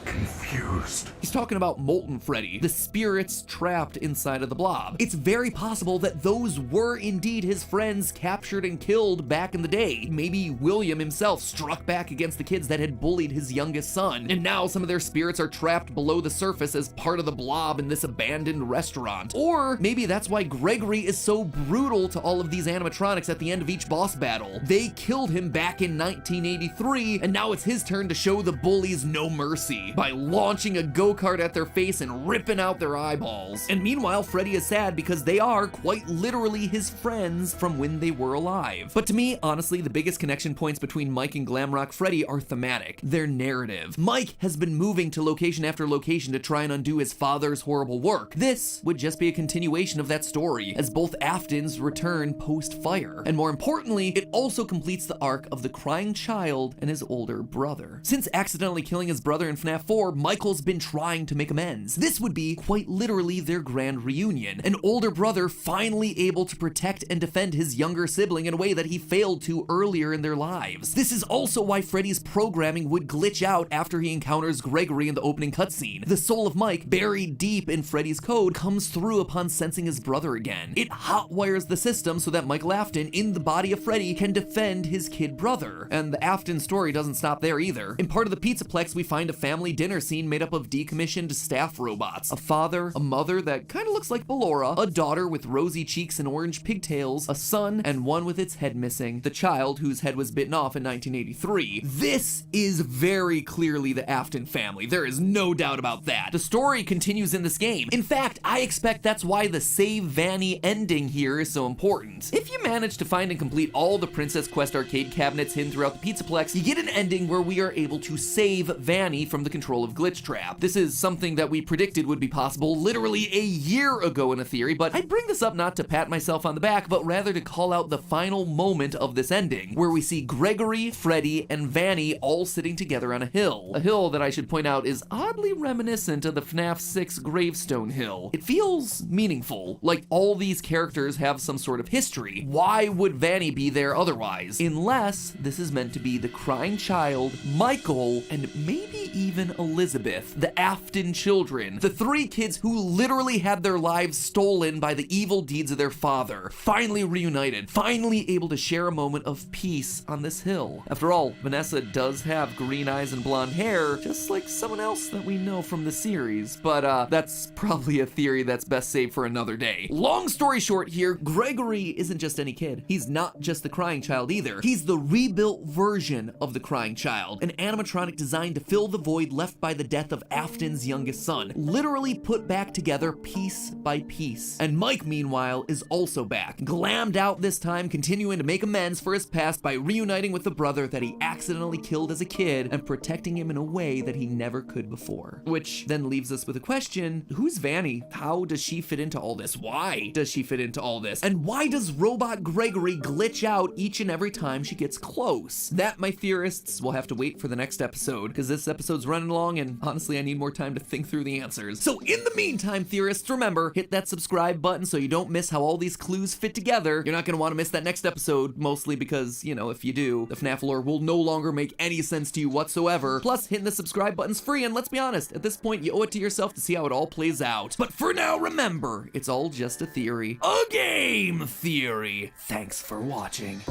confused. accused. He's talking about Molten Freddy, the spirits trapped inside of the blob. It's very possible that those were indeed his friends captured and killed back in the day. Maybe William himself struck back against the kids that had bullied his youngest son, and now some of their spirits are trapped below the surface as part of the blob in this abandoned restaurant. Or maybe that's why Gregory is so brutal to all of these animatronics at the end of each boss battle. They killed him back in 1983, and now it's his turn to show the bullies no mercy by launching a go-kart at their face and ripping out their eyeballs. And meanwhile, Freddy is sad because they are quite literally his friends from when they were alive. But to me, honestly, the biggest connection points between Mike and Glamrock Freddy are thematic. Their narrative. Mike has been moving to location after location to try and undo his father's horrible work. This would just be a continuation of that story, as both Aftons return post-fire. And more importantly, it also completes the arc of the crying child and his older brother. Since accidentally killing his brother in FNAF 4, Michael's been trying to make amends. This would be quite literally their grand reunion. An older brother finally able to protect and defend his younger sibling in a way that he failed to earlier in their lives. This is also why Freddy's programming would glitch out after he encounters Gregory in the opening cutscene. The soul of Mike, buried deep in Freddy's code, comes through upon sensing his brother again. It hotwires the system so that Michael Afton, in the body of Freddy, can defend his kid brother. And the Afton story doesn't stop there either. In part of the Pizzaplex, we find a family dinner scene made up of decommissioned staff robots. A father, a mother that kind of looks like Ballora, a daughter with rosy cheeks and orange pigtails, a son, and one with its head missing. The child whose head was bitten off in 1983. This is very clearly the Afton family. There is no doubt about that. The story continues in this game. In fact, I expect that's why the Save Vanny ending here is so important. If you manage to find and complete all the Princess Quest arcade cabinets hidden throughout the Pizzaplex, you get an ending where we are able to save Vanny from the control of Glitch Trap. This is something that we predicted would be possible literally a year ago in a theory, but I bring this up not to pat myself on the back, but rather to call out the final moment of this ending, where we see Gregory, Freddy, and Vanny all sitting together on a hill. A hill that I should point out is oddly reminiscent of the FNAF 6 Gravestone Hill. It feels meaningful, like all these characters have some sort of history. Why would Vanny be there otherwise? Unless this is meant to be the crying child, Michael, and maybe even Elizabeth, the Afton children, the three kids who literally had their lives stolen by the evil deeds of their father, finally reunited, finally able to share a moment of peace on this hill. After all, Vanessa does have green eyes and blonde hair, just like someone else that we know from the series, but that's probably a theory that's best saved for another day. Long story short here, Gregory isn't just any kid. He's not just the crying child either. He's the rebuilt version of the crying child, an animatronic designed to fill the void left by the death of Afton's youngest son, literally put back together piece by piece. And Mike, meanwhile, is also back, glammed out this time, continuing to make amends for his past by reuniting with the brother that he accidentally killed as a kid and protecting him in a way that he never could before. Which then leaves us with a question: who's Vanny? How does she fit into all this? Why does she fit into all this? And why does Robot Gregory glitch out each and every time she gets close? That, my theorists, will have to wait for the next episode, because this episode's running long and honestly I need more time to think through the answers. So in the meantime, theorists, remember, hit that subscribe button so you don't miss how all these clues fit together. You're not going to want to miss that next episode, mostly because, you know, if you do, the FNAF lore will no longer make any sense to you whatsoever. Plus, hitting the subscribe button's free, and let's be honest, at this point you owe it to yourself to see how it all plays out. But for now, remember, it's all just a theory. A game theory! Thanks for watching.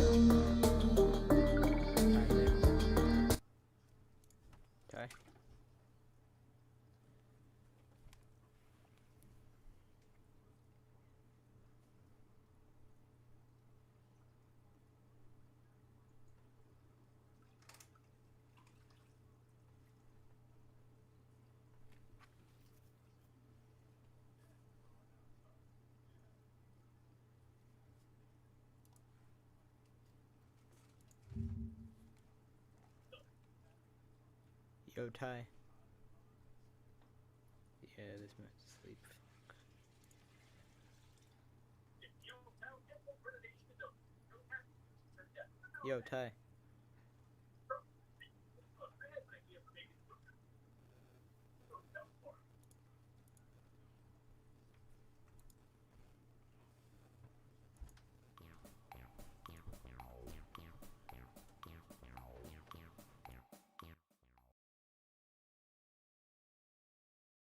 Okay. Yo, Ty. Yeah, this man's asleep. Yo, Ty.